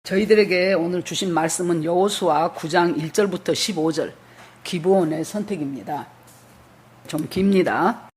저희들에게 오늘 주신 말씀은 여호수아 9장 1절부터 15절 기브온의 선택입니다. 좀 깁니다.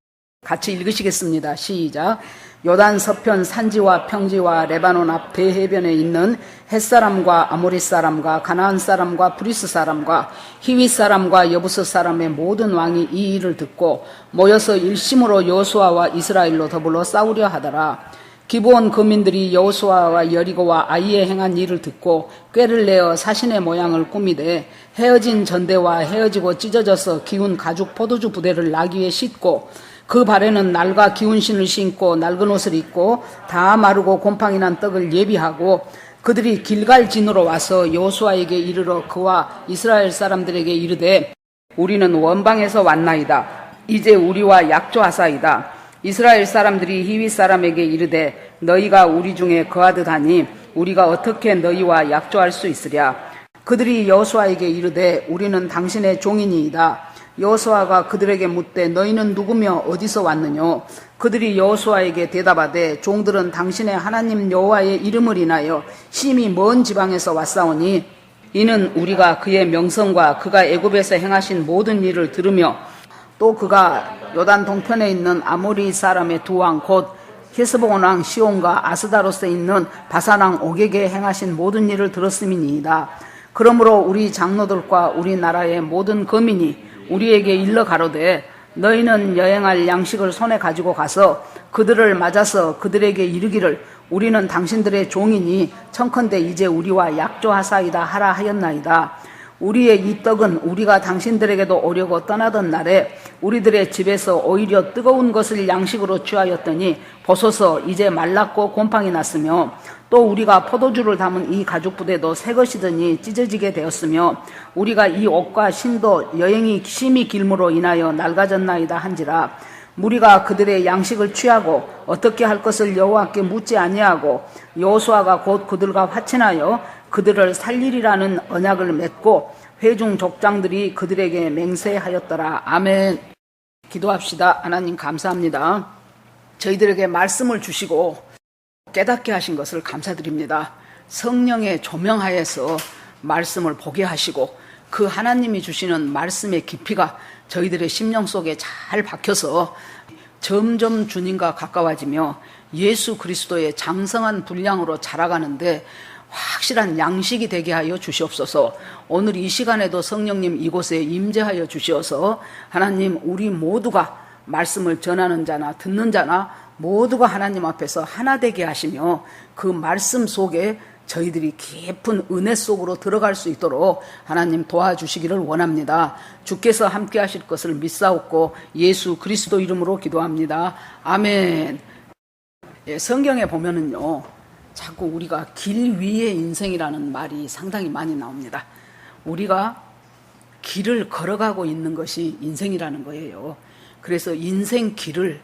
같이 읽으시겠습니다. 시작. 요단 서편 산지와 평지와 레바논 앞 대해변에 있는 헷사람과 아모리 사람과 가나안 사람과 브리스 사람과 히윗 사람과 여부스 사람의 모든 왕이 이 일을 듣고 모여서 일심으로 여호수아와 이스라엘로 더불어 싸우려 하더라. 기브온 거민들이 여호수아와 여리고와 아이에 행한 일을 듣고 꾀를 내어 사신의 모양을 꾸미되 헤어진 전대와 헤어지고 찢어져서 기운 가죽 포도주 부대를 나귀에 싣고 그 발에는 날과 기운 신을 신고 낡은 옷을 입고 다 마르고 곰팡이 난 떡을 예비하고 그들이 길갈 진으로 와서 여호수아에게 이르러 그와 이스라엘 사람들에게 이르되 우리는 원방에서 왔나이다. 이제 우리와 약조하사이다. 이스라엘 사람들이 히윗 사람에게 이르되 너희가 우리 중에 거하듯 하니 우리가 어떻게 너희와 약조할 수 있으랴. 그들이 여호수아에게 이르되 우리는 당신의 종이니이다. 여호수아가 그들에게 묻되 너희는 누구며 어디서 왔느뇨. 그들이 여호수아에게 대답하되 종들은 당신의 하나님 여호와의 이름을 인하여 심히 먼 지방에서 왔사오니 이는 우리가 그의 명성과 그가 애굽에서 행하신 모든 일을 들으며 또 그가 요단 동편에 있는 아모리 사람의 두 왕 곧 헤스본 왕 시온과 아스다롯에 있는 바산 왕 옥에게 행하신 모든 일을 들었음이니이다. 그러므로 우리 장로들과 우리나라의 모든 거민이 우리에게 일러 가로되 너희는 여행할 양식을 손에 가지고 가서 그들을 맞아서 그들에게 이르기를 우리는 당신들의 종이니 청컨대 이제 우리와 약조하사이다 하라 하였나이다. 우리의 이 떡은 우리가 당신들에게도 오려고 떠나던 날에 우리들의 집에서 오히려 뜨거운 것을 양식으로 취하였더니 보소서 이제 말랐고 곰팡이 났으며 또 우리가 포도주를 담은 이 가죽 부대도 새 것이더니 찢어지게 되었으며 우리가 이 옷과 신도 여행이 심히 길므로 인하여 낡아졌나이다 한지라. 무리가 그들의 양식을 취하고 어떻게 할 것을 여호와께 묻지 아니하고 여호수아가 곧 그들과 화친하여 그들을 살리리라는 언약을 맺고 회중 족장들이 그들에게 맹세하였더라. 아멘. 기도합시다. 하나님 감사합니다. 저희들에게 말씀을 주시고 깨닫게 하신 것을 감사드립니다. 성령의 조명하에서 말씀을 보게 하시고 그 하나님이 주시는 말씀의 깊이가 저희들의 심령 속에 잘 박혀서 점점 주님과 가까워지며 예수 그리스도의 장성한 분량으로 자라가는데 확실한 양식이 되게 하여 주시옵소서. 오늘 이 시간에도 성령님 이곳에 임재하여 주시어서 하나님 우리 모두가 말씀을 전하는 자나 듣는 자나 모두가 하나님 앞에서 하나 되게 하시며 그 말씀 속에 저희들이 깊은 은혜 속으로 들어갈 수 있도록 하나님 도와주시기를 원합니다. 주께서 함께 하실 것을 믿사옵고 예수 그리스도 이름으로 기도합니다. 아멘. 예, 성경에 보면은요 자꾸 우리가 길 위의 인생이라는 말이 상당히 많이 나옵니다. 우리가 길을 걸어가고 있는 것이 인생이라는 거예요. 그래서 인생 길을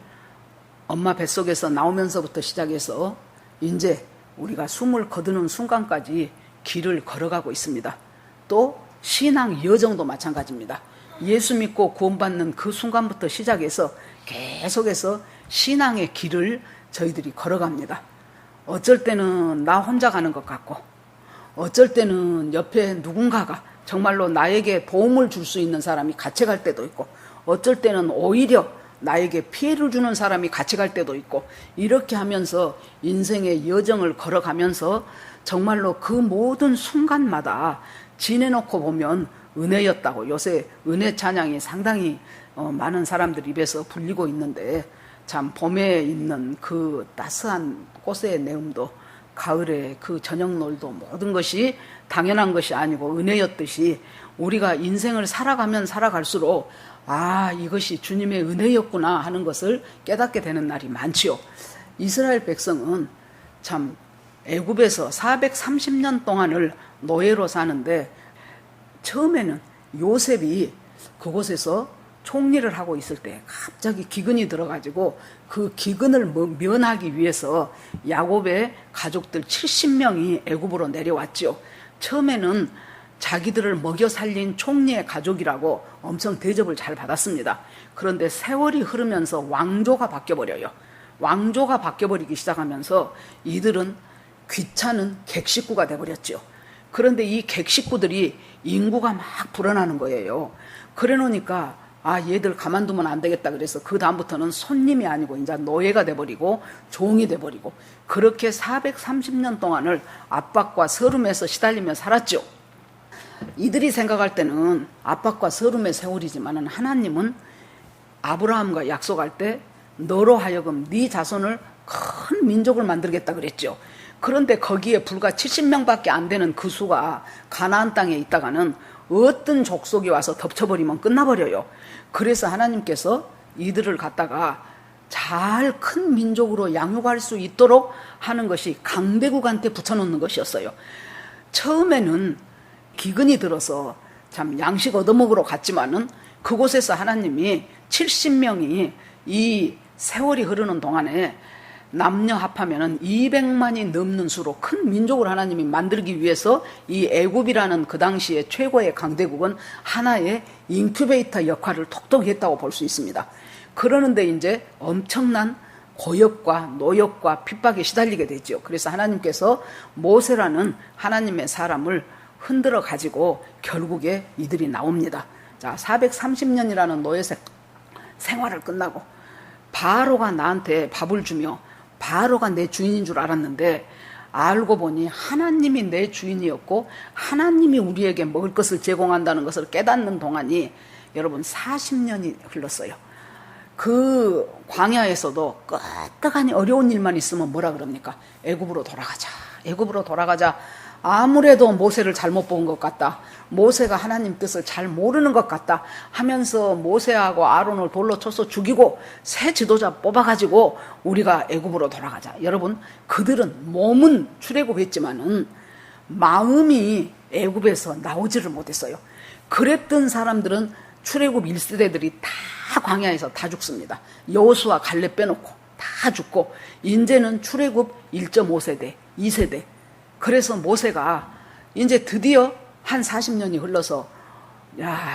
엄마 뱃속에서 나오면서부터 시작해서 이제 우리가 숨을 거두는 순간까지 길을 걸어가고 있습니다. 또 신앙 여정도 마찬가지입니다. 예수 믿고 구원받는 그 순간부터 시작해서 계속해서 신앙의 길을 저희들이 걸어갑니다. 어쩔 때는 나 혼자 가는 것 같고 어쩔 때는 옆에 누군가가 정말로 나에게 도움을 줄 수 있는 사람이 같이 갈 때도 있고 어쩔 때는 오히려 나에게 피해를 주는 사람이 같이 갈 때도 있고 이렇게 하면서 인생의 여정을 걸어가면서 정말로 그 모든 순간마다 지내놓고 보면 은혜였다고 요새 은혜 찬양이 상당히 많은 사람들 입에서 불리고 있는데 참 봄에 있는 그 따스한 꽃의 내음도 가을에 그 저녁놀도 모든 것이 당연한 것이 아니고 은혜였듯이 우리가 인생을 살아가면 살아갈수록 아 이것이 주님의 은혜였구나 하는 것을 깨닫게 되는 날이 많지요. 이스라엘 백성은 참 애굽에서 430년 동안을 노예로 사는데 처음에는 요셉이 그곳에서 총리를 하고 있을 때 갑자기 기근이 들어가지고 그 기근을 면하기 위해서 야곱의 가족들 70명이 애굽으로 내려왔죠. 처음에는 자기들을 먹여 살린 총리의 가족이라고 엄청 대접을 잘 받았습니다. 그런데 세월이 흐르면서 왕조가 바뀌어버려요. 왕조가 바뀌어버리기 시작하면서 이들은 귀찮은 객식구가 돼버렸죠. 그런데 이 객식구들이 인구가 막 불어나는 거예요. 그래 놓으니까 얘들 가만두면 안 되겠다 그래서 그 다음부터는 손님이 아니고 이제 노예가 돼버리고 종이 돼버리고 그렇게 430년 동안을 압박과 서름에서 시달리며 살았죠. 이들이 생각할 때는 압박과 서름의 세월이지만은 하나님은 아브라함과 약속할 때 너로 하여금 네 자손을 큰 민족을 만들겠다 그랬죠. 그런데 거기에 불과 70명밖에 안 되는 그 수가 가나안 땅에 있다가는 어떤 족속이 와서 덮쳐버리면 끝나버려요. 그래서 하나님께서 이들을 갖다가 잘 큰 민족으로 양육할 수 있도록 하는 것이 강대국한테 붙여놓는 것이었어요. 처음에는 기근이 들어서 참 양식 얻어먹으러 갔지만은 그곳에서 하나님이 70명이 이 세월이 흐르는 동안에 남녀 합하면은 200만이 넘는 수로 큰 민족을 하나님이 만들기 위해서 이 애굽이라는 그 당시에 최고의 강대국은 하나의 인큐베이터 역할을 톡톡히 했다고 볼 수 있습니다. 그러는데 이제 엄청난 고역과 노역과 핍박에 시달리게 되죠. 그래서 하나님께서 모세라는 하나님의 사람을 흔들어 가지고 결국에 이들이 나옵니다. 자, 430년이라는 노예 생활을 끝나고 바로가 나한테 밥을 주며 바로가 내 주인인 줄 알았는데 알고 보니 하나님이 내 주인이었고 하나님이 우리에게 먹을 것을 제공한다는 것을 깨닫는 동안이 여러분 40년이 흘렀어요. 그 광야에서도 끄떡하니 어려운 일만 있으면 뭐라 그럽니까? 애굽으로 돌아가자. 애굽으로 돌아가자. 아무래도 모세를 잘못 본 것 같다. 모세가 하나님 뜻을 잘 모르는 것 같다 하면서 모세하고 아론을 돌로 쳐서 죽이고 새 지도자 뽑아가지고 우리가 애굽으로 돌아가자. 여러분, 그들은 몸은 출애굽했지만은 마음이 애굽에서 나오지를 못했어요. 그랬던 사람들은 출애굽 1세대들이 다 광야에서 다 죽습니다. 여호수아 갈렙 빼놓고 다 죽고 이제는 출애굽 1.5세대, 2세대. 그래서 모세가 이제 드디어 한 40년이 흘러서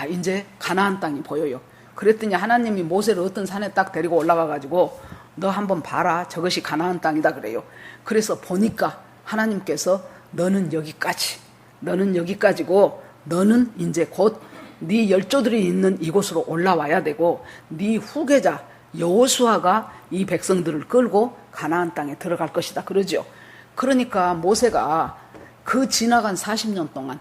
이제 가나안 땅이 보여요. 그랬더니 하나님이 모세를 어떤 산에 딱 데리고 올라가 가지고 너 한번 봐라. 저것이 가나안 땅이다 그래요. 그래서 보니까 하나님께서 너는 여기까지고 너는 이제 곧 네 열조들이 있는 이곳으로 올라와야 되고 네 후계자 여호수아가 이 백성들을 끌고 가나안 땅에 들어갈 것이다 그러죠. 그러니까 모세가 그 지나간 40년 동안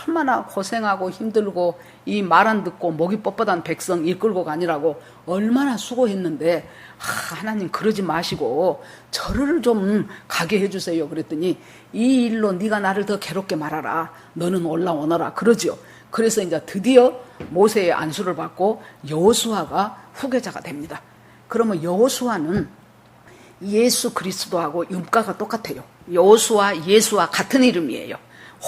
얼마나 고생하고 힘들고 이 말 안 듣고 목이 뻣뻣한 백성 이끌고 가니라고 얼마나 수고했는데 하나님 그러지 마시고 저를 좀 가게 해주세요 그랬더니 이 일로 네가 나를 더 괴롭게 말아라. 너는 올라오너라 그러지요. 그래서 이제 드디어 모세의 안수를 받고 여호수아가 후계자가 됩니다. 그러면 여호수아는 예수 그리스도하고 음가가 똑같아요. 여호수아, 예수와 같은 이름이에요.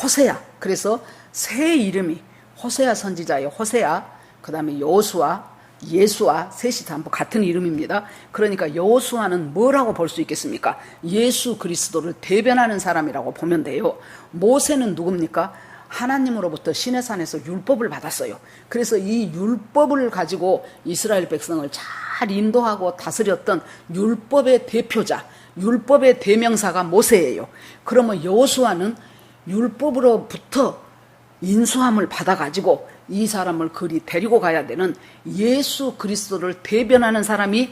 호세아. 그래서 세 이름이 호세아 선지자예요. 호세아, 그 다음에 여호수아, 예수와 셋이 전부 같은 이름입니다. 그러니까 여호수아는 뭐라고 볼 수 있겠습니까? 예수 그리스도를 대변하는 사람이라고 보면 돼요. 모세는 누굽니까? 하나님으로부터 시내산에서 율법을 받았어요. 그래서 이 율법을 가지고 이스라엘 백성을 잘 인도하고 다스렸던 율법의 대표자, 율법의 대명사가 모세예요. 그러면 여호수아는 율법으로부터 인수함을 받아가지고 이 사람을 그리 데리고 가야 되는 예수 그리스도를 대변하는 사람이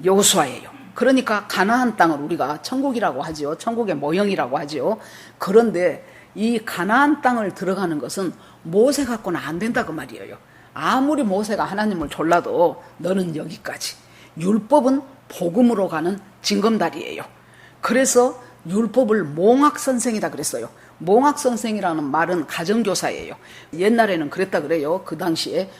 여호수아예요. 그러니까 가나안 땅을 우리가 천국이라고 하지요. 천국의 모형이라고 하지요. 그런데 이 가나안 땅을 들어가는 것은 모세 갖고는 안 된다 그 말이에요. 아무리 모세가 하나님을 졸라도 너는 여기까지. 율법은 복음으로 가는 징검다리예요. 그래서 율법을 몽학선생이다 그랬어요. 몽학선생이라는 말은 가정교사예요. 옛날에는 그랬다 그래요. 그 당시에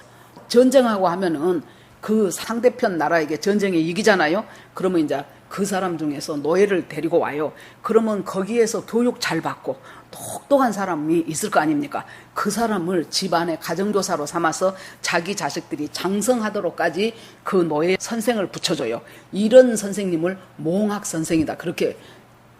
전쟁하고 하면은 그 상대편 나라에게 전쟁에 이기잖아요. 그러면 이제 그 사람 중에서 노예를 데리고 와요. 그러면 거기에서 교육 잘 받고 똑똑한 사람이 있을 거 아닙니까? 그 사람을 집안의 가정교사로 삼아서 자기 자식들이 장성하도록까지 그 노예 선생을 붙여줘요. 이런 선생님을 몽학 선생이다. 그렇게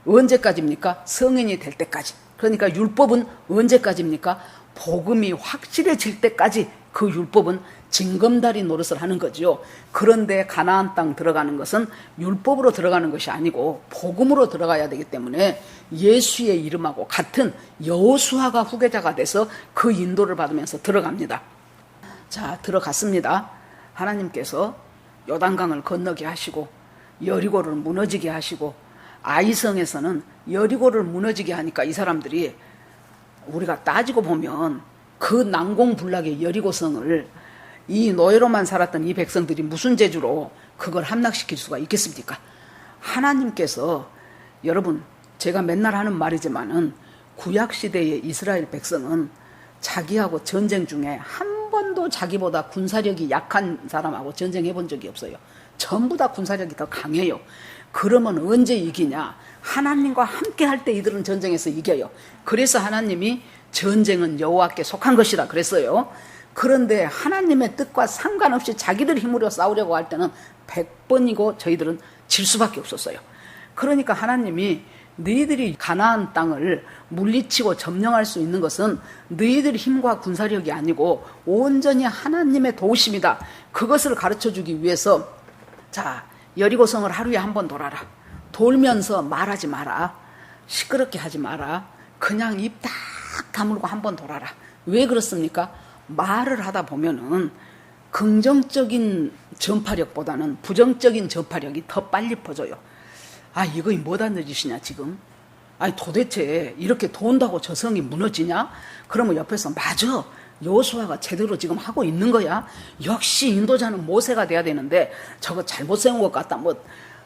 언제까지입니까? 성인이 될 때까지. 그러니까 율법은 언제까지입니까? 복음이 확실해질 때까지 그 율법은 징검다리 노릇을 하는 거지요. 그런데 가나안 땅 들어가는 것은 율법으로 들어가는 것이 아니고 복음으로 들어가야 되기 때문에 예수의 이름하고 같은 여호수아가 후계자가 돼서 그 인도를 받으면서 들어갑니다. 자, 들어갔습니다. 하나님께서 요단강을 건너게 하시고 여리고를 무너지게 하시고 아이성에서는 여리고를 무너지게 하니까 이 사람들이 우리가 따지고 보면 그 난공불락의 여리고성을 이 노예로만 살았던 이 백성들이 무슨 재주로 그걸 함락시킬 수가 있겠습니까? 하나님께서 여러분 제가 맨날 하는 말이지만은 구약시대의 이스라엘 백성은 자기하고 전쟁 중에 한 번도 자기보다 군사력이 약한 사람하고 전쟁해 본 적이 없어요. 전부 다 군사력이 더 강해요. 그러면 언제 이기냐? 하나님과 함께 할 때 이들은 전쟁에서 이겨요. 그래서 하나님이 전쟁은 여호와께 속한 것이라 그랬어요. 그런데 하나님의 뜻과 상관없이 자기들 힘으로 싸우려고 할 때는 100번이고 저희들은 질 수밖에 없었어요. 그러니까 하나님이 너희들이 가나안 땅을 물리치고 점령할 수 있는 것은 너희들 힘과 군사력이 아니고 온전히 하나님의 도우심이다. 그것을 가르쳐주기 위해서 자, 여리고성을 하루에 한 번 돌아라. 돌면서 말하지 마라. 시끄럽게 하지 마라. 그냥 입 딱 다물고 한 번 돌아라. 왜 그렇습니까? 말을 하다 보면은 긍정적인 전파력보다는 부정적인 전파력이 더 빨리 퍼져요. 아, 이거 뭐다는 짓이냐 지금? 아니 도대체 이렇게 돈다고 저 성이 무너지냐? 그러면 옆에서 맞아. 여호수아가 제대로 지금 하고 있는 거야. 역시 인도자는 모세가 돼야 되는데 저거 잘못 세운 것 같다. 뭐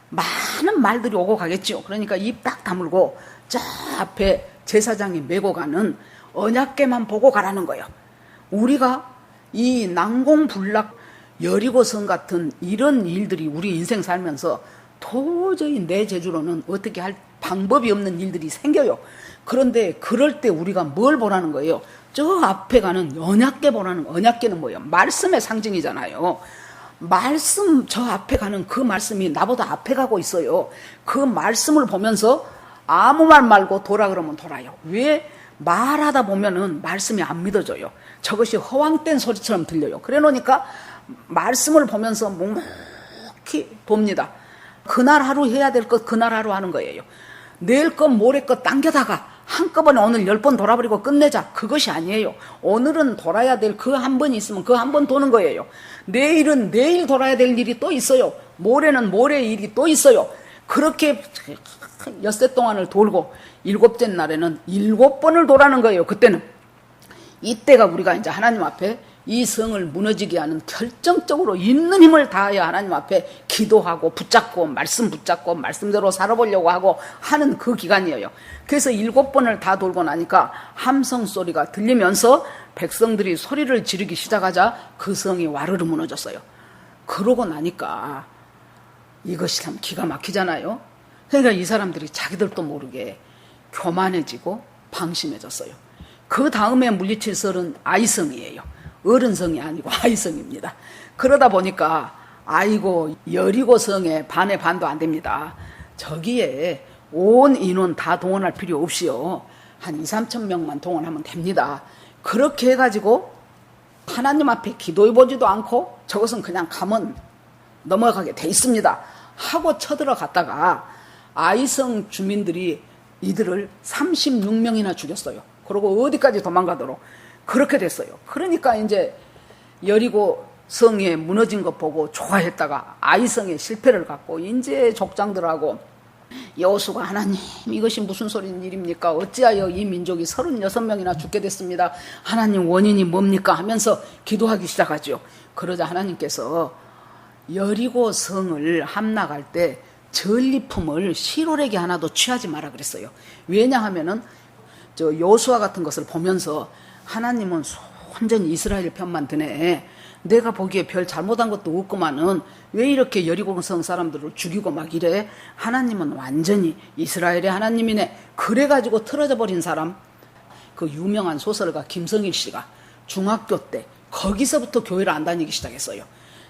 많은 말들이 오고 가겠죠. 그러니까 입 딱 다물고 저 앞에 제사장이 메고 가는 언약궤만 보고 가라는 거예요. 우리가 이 난공불락 여리고성 같은 이런 일들이 우리 인생 살면서 도저히 내 재주로는 어떻게 할 방법이 없는 일들이 생겨요. 그런데 그럴 때 우리가 뭘 보라는 거예요? 저 앞에 가는 언약궤 보라는 거예요. 언약궤는 뭐예요? 말씀의 상징이잖아요. 말씀, 저 앞에 가는 그 말씀이 나보다 앞에 가고 있어요. 그 말씀을 보면서 아무 말 말고 돌아 그러면 돌아요. 왜? 말하다 보면은 말씀이 안 믿어져요. 저것이 허황된 소리처럼 들려요. 그래 놓으니까 말씀을 보면서 묵묵히 봅니다. 그날 하루 해야 될 것 그날 하루 하는 거예요. 내일 것 모레 것 당겨다가 한꺼번에 오늘 10번 돌아버리고 끝내자. 그것이 아니에요. 오늘은 돌아야 될 그 한 번이 있으면 그 한 번 도는 거예요. 내일은 내일 돌아야 될 일이 또 있어요. 모레는 모레 일이 또 있어요. 그렇게 엿새 동안을 돌고 7째 날에는 7번을 돌아는 거예요. 그때는 이때가 우리가 이제 하나님 앞에 이 성을 무너지게 하는 결정적으로 있는 힘을 다하여 하나님 앞에 기도하고 붙잡고 말씀대로 살아보려고 하고 하는 그 기간이에요. 그래서 7번을 다 돌고 나니까 함성 소리가 들리면서 백성들이 소리를 지르기 시작하자 그 성이 와르르 무너졌어요. 그러고 나니까 이것이 참 기가 막히잖아요. 그러니까 이 사람들이 자기들도 모르게 교만해지고 방심해졌어요. 그 다음에 물리칠 성은 아이성이에요. 어른성이 아니고 아이성입니다. 그러다 보니까 아이고 여리고성의 반의 반도 안 됩니다. 저기에 온 인원 다 동원할 필요 없이요. 한 2, 3천 명만 동원하면 됩니다. 그렇게 해가지고 하나님 앞에 기도해보지도 않고 저것은 그냥 가면 넘어가게 돼 있습니다. 하고 쳐들어갔다가 아이성 주민들이 이들을 36명이나 죽였어요. 그리고 어디까지 도망가도록 그렇게 됐어요. 그러니까 이제 여리고 성에 무너진 것 보고 좋아했다가 아이성에 실패를 갖고 이제 족장들하고 여호수가 하나님 이것이 무슨 소린 일입니까? 어찌하여 이 민족이 36명이나 죽게 됐습니다. 하나님 원인이 뭡니까? 하면서 기도하기 시작하죠. 그러자 하나님께서 여리고 성을 함락할 때 전리품을 시롤에게 하나도 취하지 마라 그랬어요. 왜냐하면은 저 여호수아 같은 것을 보면서 하나님은 완전히 이스라엘 편만 드네. 내가 보기에 별 잘못한 것도 없구만은 왜 이렇게 여리고성 사람들을 죽이고 막 이래? 하나님은 완전히 이스라엘의 하나님이네. 그래가지고 틀어져 버린 사람, 그 유명한 소설가 김성일 씨가 중학교 때 거기서부터 교회를 안 다니기 시작했어요.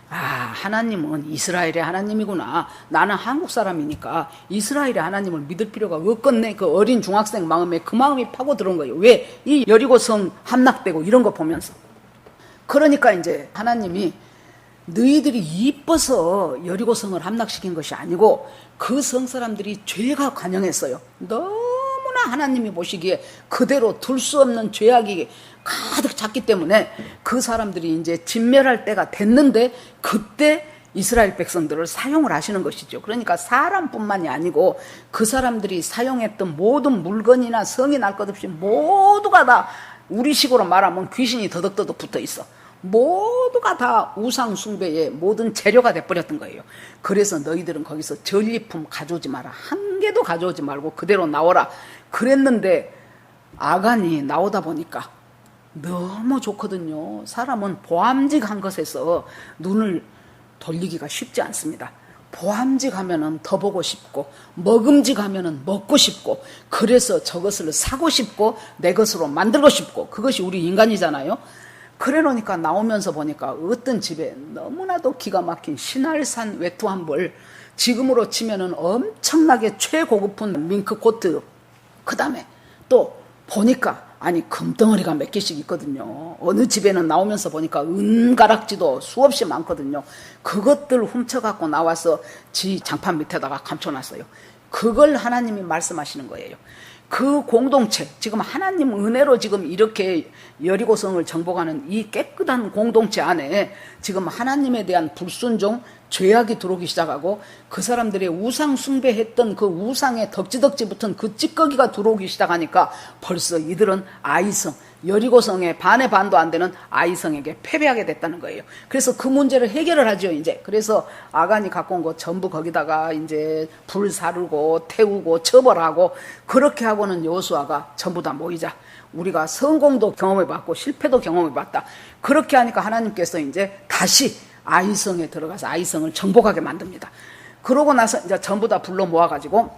아, 하나님은 이스라엘의 하나님이구나. 나는 한국 사람이니까 이스라엘의 하나님을 믿을 필요가 없겠네. 그 어린 중학생 마음에 그 마음이 파고 들어온 거예요. 왜? 이 여리고성 함락되고 이런 거 보면서. 그러니까 이제 하나님이 너희들이 이뻐서 여리고성을 함락시킨 것이 아니고 그 성 사람들이 죄가 관영했어요. 너무나 하나님이 보시기에 그대로 둘 수 없는 죄악이 가득 찼기 때문에 그 사람들이 이제 진멸할 때가 됐는데 그때 이스라엘 백성들을 사용을 하시는 것이죠. 그러니까 사람뿐만이 아니고 그 사람들이 사용했던 모든 물건이나 성이 날 것 없이 모두가 다 우리식으로 말하면 귀신이 더덕더덕 붙어 있어. 모두가 다 우상 숭배의 모든 재료가 돼버렸던 거예요. 그래서 너희들은 거기서 전리품 가져오지 마라. 한 개도 가져오지 말고 그대로 나오라. 그랬는데 아간이 나오다 보니까 너무 좋거든요. 사람은 보암직한 것에서 눈을 돌리기가 쉽지 않습니다. 보암직하면은 더 보고 싶고 먹음직하면은 먹고 싶고 그래서 저것을 사고 싶고 내 것으로 만들고 싶고 그것이 우리 인간이잖아요. 그래 놓으니까 나오면서 보니까 어떤 집에 너무나도 기가 막힌 신할산 외투한벌, 지금으로 치면은 엄청나게 최고급은 밍크 코트, 그 다음에 또 보니까 아니 금덩어리가 몇 개씩 있거든요. 어느 집에는 나오면서 보니까 은가락지도 수없이 많거든요. 그것들 훔쳐갖고 나와서 지 장판 밑에다가 감춰놨어요. 그걸 하나님이 말씀하시는 거예요. 그 공동체, 지금 하나님 은혜로 지금 이렇게 여리고성을 정복하는 이 깨끗한 공동체 안에 지금 하나님에 대한 불순종, 죄악이 들어오기 시작하고 그 사람들의 우상 숭배했던 그 우상의 덕지덕지 붙은 그 찌꺼기가 들어오기 시작하니까 벌써 이들은 아이성, 여리고성의 반의 반도 안 되는 아이성에게 패배하게 됐다는 거예요. 그래서 그 문제를 해결을 하죠, 이제. 그래서 아간이 갖고 온 거 전부 거기다가 이제 불 사르고 태우고 처벌하고 그렇게 하고는 여호수아가 전부 다 모이자. 우리가 성공도 경험해봤고 실패도 경험해봤다. 그렇게 하니까 하나님께서 이제 다시 아이성에 들어가서 아이성을 정복하게 만듭니다. 그러고 나서 이제 전부 다 불러 모아가지고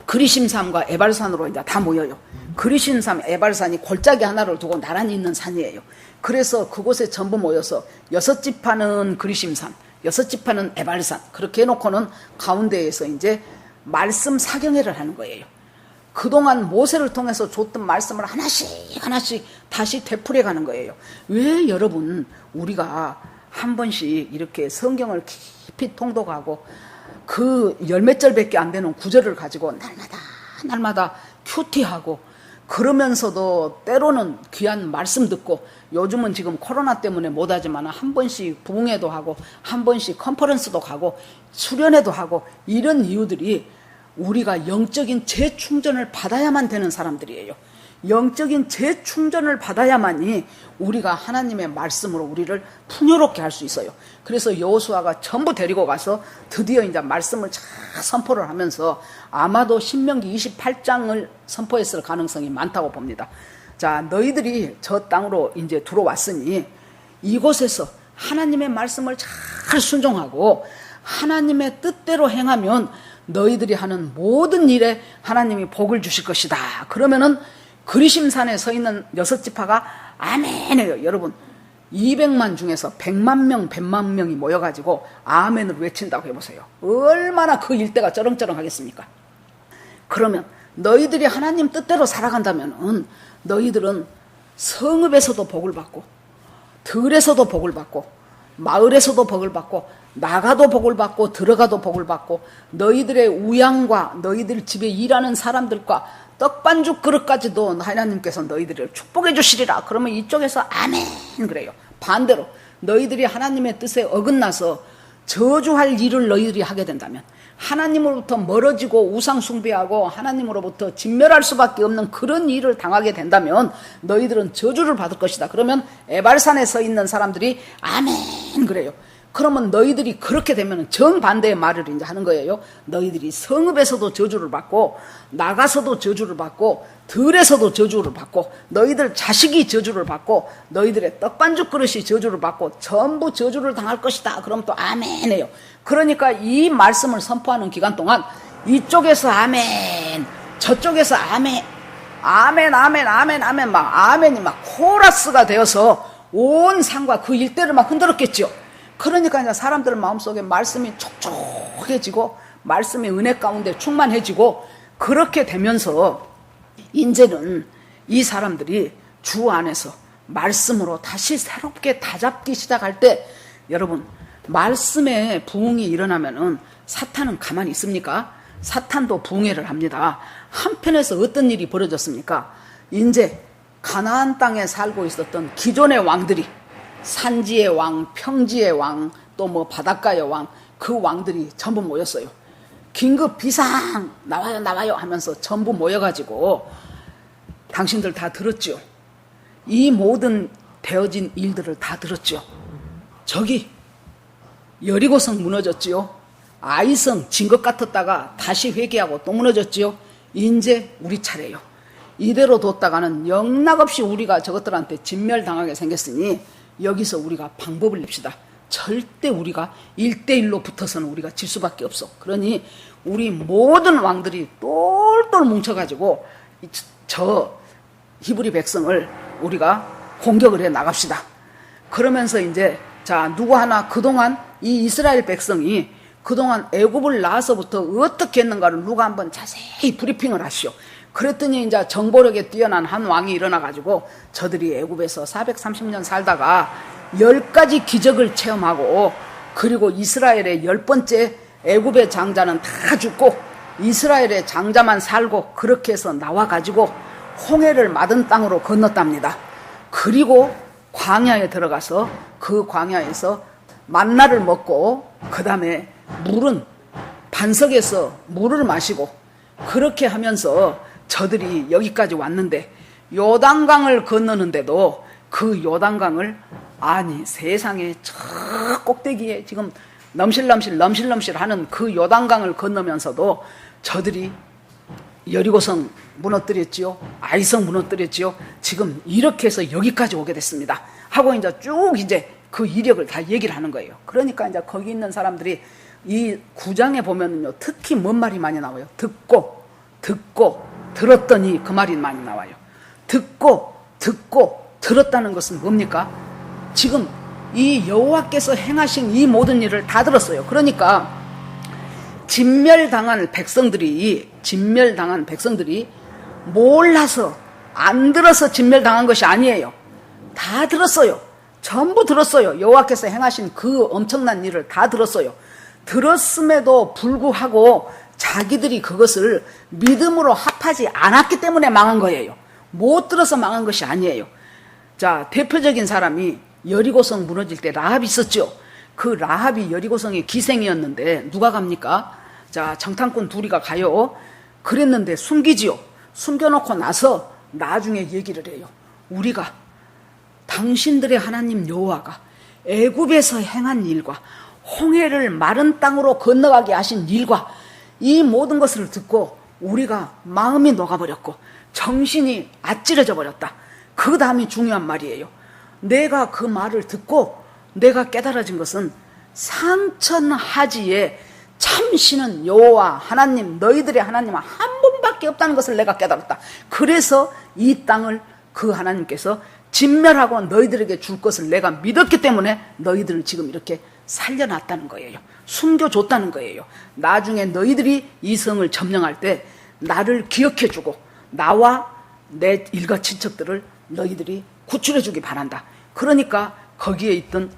그리심산과 에발산으로 이제 다 모여요. 그리심산, 에발산이 골짜기 하나를 두고 나란히 있는 산이에요. 그래서 그곳에 전부 모여서 6지파는 그리심산, 6지파는 에발산 그렇게 해놓고는 가운데에서 이제 말씀 사경회를 하는 거예요. 그동안 모세를 통해서 줬던 말씀을 하나씩 다시 되풀이 가는 거예요. 왜 여러분 우리가 한 번씩 이렇게 성경을 깊이 통독하고 그 열 몇 절밖에 안 되는 구절을 가지고 날마다 큐티하고 그러면서도 때로는 귀한 말씀 듣고 요즘은 지금 코로나 때문에 못하지만 한 번씩 부흥회도 하고 한 번씩 컨퍼런스도 가고 수련회도 하고 이런 이유들이 우리가 영적인 재충전을 받아야만 되는 사람들이에요. 영적인 재충전을 받아야만이 우리가 하나님의 말씀으로 우리를 풍요롭게 할 수 있어요. 그래서 여호수아가 전부 데리고 가서 드디어 이제 말씀을 잘 선포를 하면서 아마도 신명기 28장을 선포했을 가능성이 많다고 봅니다. 자, 너희들이 저 땅으로 이제 들어왔으니 이곳에서 하나님의 말씀을 잘 순종하고 하나님의 뜻대로 행하면 너희들이 하는 모든 일에 하나님이 복을 주실 것이다. 그러면은 그리심산에 서 있는 6지파가 아멘해요. 여러분 200만 중에서 100만 명, 100만 명이 모여가지고 아멘을 외친다고 해보세요. 얼마나 그 일대가 쩌렁쩌렁 하겠습니까? 그러면 너희들이 하나님 뜻대로 살아간다면 너희들은 성읍에서도 복을 받고 들에서도 복을 받고 마을에서도 복을 받고 나가도 복을 받고 들어가도 복을 받고 너희들의 우양과 너희들 집에 일하는 사람들과 떡반죽 그릇까지도 하나님께서 너희들을 축복해 주시리라. 그러면 이쪽에서 아멘 그래요. 반대로 너희들이 하나님의 뜻에 어긋나서 저주할 일을 너희들이 하게 된다면 하나님으로부터 멀어지고 우상 숭배하고 하나님으로부터 진멸할 수밖에 없는 그런 일을 당하게 된다면 너희들은 저주를 받을 것이다. 그러면 에발산에 서 있는 사람들이 아멘 그래요. 그러면 너희들이 그렇게 되면 정반대의 말을 이제 하는 거예요. 너희들이 성읍에서도 저주를 받고 나가서도 저주를 받고 들에서도 저주를 받고 너희들 자식이 저주를 받고 너희들의 떡반죽 그릇이 저주를 받고 전부 저주를 당할 것이다. 그럼 또 아멘해요. 그러니까 이 말씀을 선포하는 기간 동안 이쪽에서 아멘, 저쪽에서 아멘, 아멘, 아멘, 아멘, 아멘, 막 아멘이 막 코러스가 되어서 온 산과 그 일대를 막 흔들었겠죠. 그러니까 이제 사람들 마음속에 말씀이 촉촉해지고 말씀의 은혜 가운데 충만해지고 그렇게 되면서 이제는 이 사람들이 주 안에서 말씀으로 다시 새롭게 다잡기 시작할 때 여러분 말씀에 부흥이 일어나면은 사탄은 가만히 있습니까? 사탄도 부흥회를 합니다. 한편에서 어떤 일이 벌어졌습니까? 이제 가나안 땅에 살고 있었던 기존의 왕들이 산지의 왕, 평지의 왕, 또 뭐 바닷가의 왕, 그 왕들이 전부 모였어요. 긴급 비상 나와요 나와요 하면서 전부 모여가지고 당신들 다 들었죠? 이 모든 되어진 일들을 다 들었죠? 저기 여리고성 무너졌지요? 아이성 진 것 같았다가 다시 회개하고 또 무너졌지요? 이제 우리 차례요. 이대로 뒀다가는 영락없이 우리가 저것들한테 진멸당하게 생겼으니 여기서 우리가 방법을 냅시다. 절대 우리가 1대1로 붙어서는 우리가 질 수밖에 없어. 그러니 우리 모든 왕들이 똘똘 뭉쳐가지고 저 히브리 백성을 우리가 공격을 해 나갑시다. 그러면서 이제 자 누구 하나 그동안 이 이스라엘 백성이 그동안 애굽을 나와서부터 어떻게 했는가를 누가 한번 자세히 브리핑을 하시오. 그랬더니 이제 정보력에 뛰어난 한 왕이 일어나가지고 저들이 애굽에서 430년 살다가 10가지 기적을 체험하고 그리고 이스라엘의 10번째 애굽의 장자는 다 죽고 이스라엘의 장자만 살고 그렇게 해서 나와가지고 홍해를 맞은 땅으로 건넜답니다. 그리고 광야에 들어가서 그 광야에서 만나를 먹고 그 다음에 물은 반석에서 물을 마시고 그렇게 하면서 저들이 여기까지 왔는데 요단강을 건너는데도 그 요단강을 아니 세상에 저 꼭대기에 지금 넘실넘실 하는 그 요단강을 건너면서도 저들이 여리고성 무너뜨렸지요. 아이성 무너뜨렸지요. 지금 이렇게 해서 여기까지 오게 됐습니다. 하고 이제 쭉 이제 그 이력을 다 얘기를 하는 거예요. 그러니까 이제 거기 있는 사람들이 이 9장에 보면은요, 특히 뭔 말이 많이 나와요. 듣고, 들었더니 그 말이 많이 나와요. 듣고, 들었다는 것은 뭡니까? 지금 이 여호와께서 행하신 이 모든 일을 다 들었어요. 그러니까 진멸당한 백성들이 몰라서 안 들어서 진멸당한 것이 아니에요. 다 들었어요. 전부 들었어요. 여호와께서 행하신 그 엄청난 일을 다 들었어요. 들었음에도 불구하고 자기들이 그것을 믿음으로 합하지 않았기 때문에 망한 거예요. 못 들어서 망한 것이 아니에요. 자, 대표적인 사람이 여리고성 무너질 때 라합이 있었죠. 그 라합이 여리고성의 기생이었는데 누가 갑니까? 자, 정탐꾼 둘이가 가요. 그랬는데 숨기지요. 숨겨놓고 나서 나중에 얘기를 해요. 우리가 당신들의 하나님 여호와가 애굽에서 행한 일과 홍해를 마른 땅으로 건너가게 하신 일과 이 모든 것을 듣고 우리가 마음이 녹아버렸고 정신이 아찔해져 버렸다. 그 다음이 중요한 말이에요. 내가 그 말을 듣고 내가 깨달아진 것은 상천하지에 참신은 여호와 하나님 너희들의 하나님은 한 분밖에 없다는 것을 내가 깨달았다. 그래서 이 땅을 그 하나님께서 진멸하고 너희들에게 줄 것을 내가 믿었기 때문에 너희들을 지금 이렇게 살려놨다는 거예요. 숨겨줬다는 거예요. 나중에 너희들이 이 성을 점령할 때 나를 기억해주고 나와 내 일가 친척들을 너희들이 구출해주기 바란다. 그러니까 거기에 있던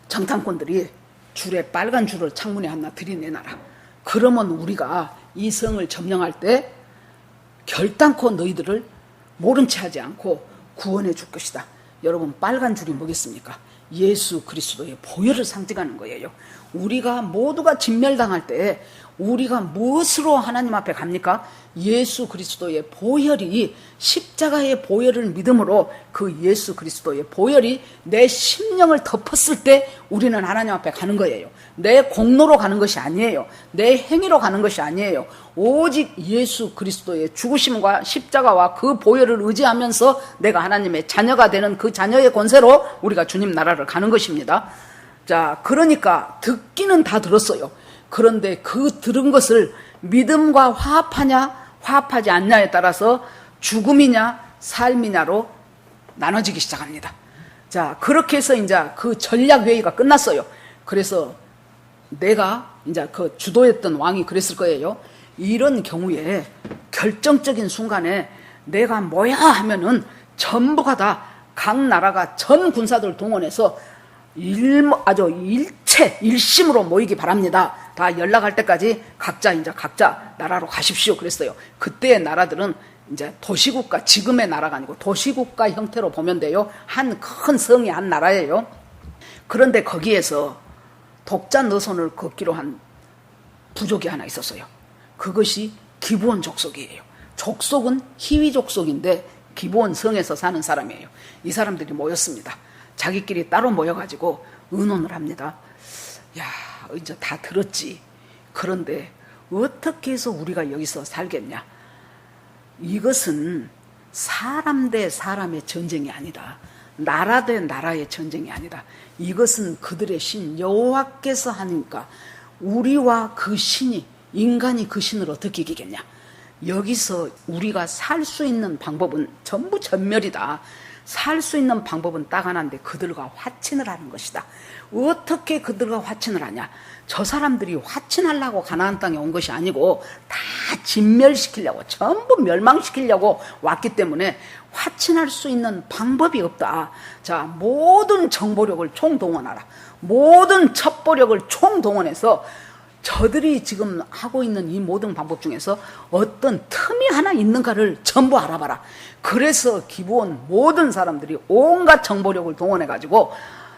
정탐꾼들이 줄에 빨간 줄을 창문에 하나 들이내놔라. 그러면 우리가 이 성을 점령할 때 결단코 너희들을 모른 채 하지 않고 구원해 줄 것이다. 여러분, 빨간 줄이 뭐겠습니까? 예수 그리스도의 보혈을 상징하는 거예요. 우리가 모두가 진멸당할 때 우리가 무엇으로 하나님 앞에 갑니까? 예수 그리스도의 보혈이, 십자가의 보혈을 믿음으로 그 예수 그리스도의 보혈이 내 심령을 덮었을 때 우리는 하나님 앞에 가는 거예요. 내 공로로 가는 것이 아니에요. 내 행위로 가는 것이 아니에요. 오직 예수 그리스도의 죽으심과 십자가와 그 보혈을 의지하면서 내가 하나님의 자녀가 되는 그 자녀의 권세로 우리가 주님 나라를 가는 것입니다. 자, 그러니까 듣기는 다 들었어요. 그런데 그 들은 것을 믿음과 화합하냐 화합하지 않냐에 따라서 죽음이냐 삶이냐로 나눠지기 시작합니다. 자, 그렇게 해서 이제 그 전략 회의가 끝났어요. 그래서 내가 이제 그 주도했던 왕이 그랬을 거예요. 이런 경우에 결정적인 순간에 내가 뭐야 하면은 전부가 다 각 나라가 전 군사들 동원해서 아주 일심으로 모이기 바랍니다. 다 연락할 때까지 각자 나라로 가십시오. 그랬어요. 그때의 나라들은 이제 도시국가, 지금의 나라가 아니고 도시국가 형태로 보면 돼요. 한 큰 성이 한 나라예요. 그런데 거기에서 독자 노선을 걷기로 한 부족이 하나 있었어요. 그것이 기브온 족속이에요. 족속은 희위 족속인데 기브온 성에서 사는 사람이에요. 이 사람들이 모였습니다. 자기끼리 따로 모여가지고 의논을 합니다. 야, 이제 다 들었지. 그런데 어떻게 해서 우리가 여기서 살겠냐? 이것은 사람 대 사람의 전쟁이 아니다. 나라 대 나라의 전쟁이 아니다. 이것은 그들의 신 여호와께서 하니까 우리와 그 신이, 인간이 그 신을 어떻게 이기겠냐? 여기서 우리가 살 수 있는 방법은 전부 전멸이다. 살 수 있는 방법은 딱 하나인데 그들과 화친을 하는 것이다. 어떻게 그들과 화친을 하냐? 저 사람들이 화친하려고 가나안 땅에 온 것이 아니고 다 진멸시키려고, 전부 멸망시키려고 왔기 때문에 화친할 수 있는 방법이 없다. 자, 모든 정보력을 총동원하라. 모든 첩보력을 총동원해서 저들이 지금 하고 있는 이 모든 방법 중에서 어떤 틈이 하나 있는가를 전부 알아봐라. 그래서 기브온 모든 사람들이 온갖 정보력을 동원해가지고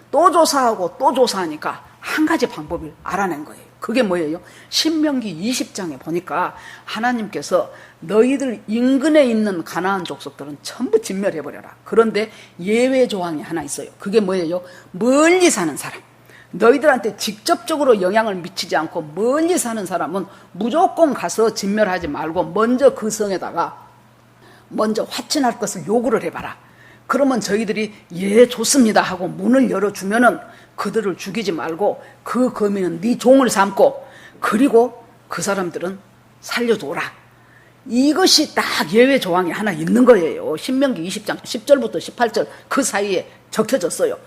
또 조사하고 또 조사하니까 한 가지 방법을 알아낸 거예요. 그게 뭐예요? 신명기 20장에 보니까 하나님께서 너희들 인근에 있는 가나안 족속들은 전부 진멸해버려라. 그런데 예외 조항이 하나 있어요. 그게 뭐예요? 멀리 사는 사람. 너희들한테 직접적으로 영향을 미치지 않고 멀리 사는 사람은 무조건 가서 진멸하지 말고 먼저 그 성에다가 먼저 화친할 것을 요구를 해봐라. 그러면 저희들이 예 좋습니다 하고 문을 열어주면은 그들을 죽이지 말고 그 거민은 네 종을 삼고 그리고 그 사람들은 살려줘라. 이것이 딱 예외 조항이 하나 있는 거예요. 신명기 20장 10절부터 18절 그 사이에 적혀졌어요.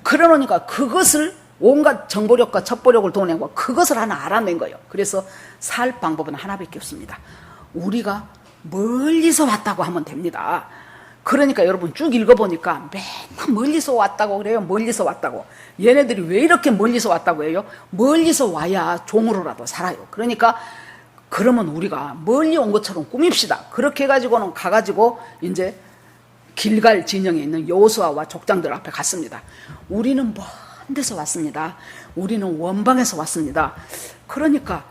그러니까 그것을 온갖 정보력과 첩보력을 동원하고 그것을 하나 알아낸 거예요. 그래서 살 방법은 하나밖에 없습니다. 우리가 멀리서 왔다고 하면 됩니다. 그러니까 여러분 쭉 읽어보니까 맨날 멀리서 왔다고 그래요. 멀리서 왔다고. 얘네들이 왜 이렇게 멀리서 왔다고 해요? 멀리서 와야 종으로라도 살아요. 그러니까 그러면 우리가 멀리 온 것처럼 꾸밉시다. 그렇게 해가지고는 가가지고 이제 길갈 진영에 있는 여호수아와 족장들 앞에 갔습니다. 우리는 먼 데서 왔습니다. 우리는 원방에서 왔습니다. 그러니까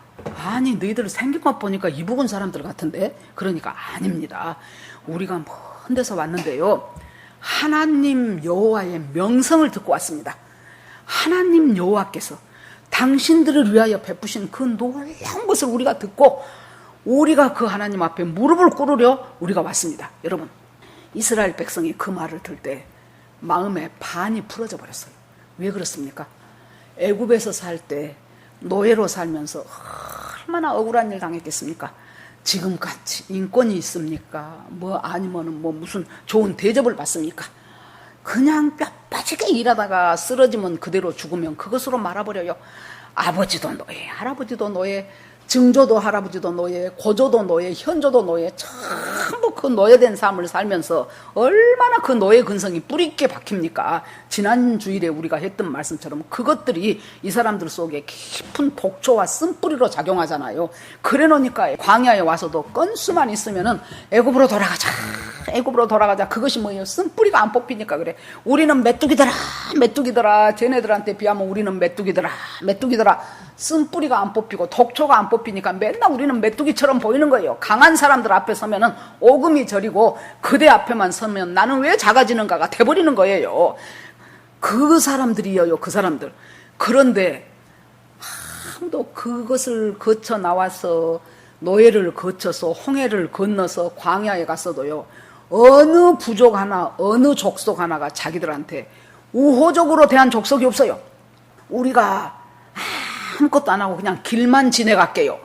아니 너희들 생긴 것 보니까 이북은 사람들 같은데? 그러니까 아닙니다. 우리가 먼 데서 왔는데요. 하나님 여호와의 명성을 듣고 왔습니다. 하나님 여호와께서 당신들을 위하여 베푸신 그 놀라운 것을 우리가 듣고 우리가 그 하나님 앞에 무릎을 꿇으려 우리가 왔습니다. 여러분 이스라엘 백성이 그 말을 들 때 마음의 반이 풀어져 버렸어요. 왜 그렇습니까? 애굽에서 살 때 노예로 살면서 얼마나 억울한 일 당했겠습니까? 지금같이 인권이 있습니까? 아니면은 무슨 좋은 대접을 받습니까? 그냥 뼈 빠지게 일하다가 쓰러지면 그대로 죽으면 그것으로 말아버려요. 아버지도 노예, 할아버지도 노예, 증조도 할아버지도 노예, 고조도 노예, 현조도 노예, 전부 그 노예된 삶을 살면서 얼마나 그 노예 근성이 뿌리 있게 박힙니까? 지난 주일에 우리가 했던 말씀처럼 그것들이 이 사람들 속에 깊은 독초와 쓴뿌리로 작용하잖아요. 그래 놓으니까 광야에 와서도 건수만 있으면은 애굽으로 돌아가자. 애굽으로 돌아가자. 그것이 뭐예요? 쓴뿌리가 안 뽑히니까 그래. 우리는 메뚜기더라. 메뚜기더라. 쟤네들한테 비하면 우리는 메뚜기더라. 메뚜기더라. 쓴뿌리가 안 뽑히고 독초가 안 뽑히니까 맨날 우리는 메뚜기처럼 보이는 거예요. 강한 사람들 앞에 서면은 오금이 저리고 그대 앞에만 서면 나는 왜 작아지는가가 돼버리는 거예요. 그 사람들이에요. 그 사람들. 그런데 아무도 그것을 거쳐 나와서 노예를 거쳐서 홍해를 건너서 광야에 갔어도요. 어느 부족 하나, 어느 족속 하나가 자기들한테 우호적으로 대한 족속이 없어요. 우리가 아무것도 안 하고 그냥 길만 지내갈게요.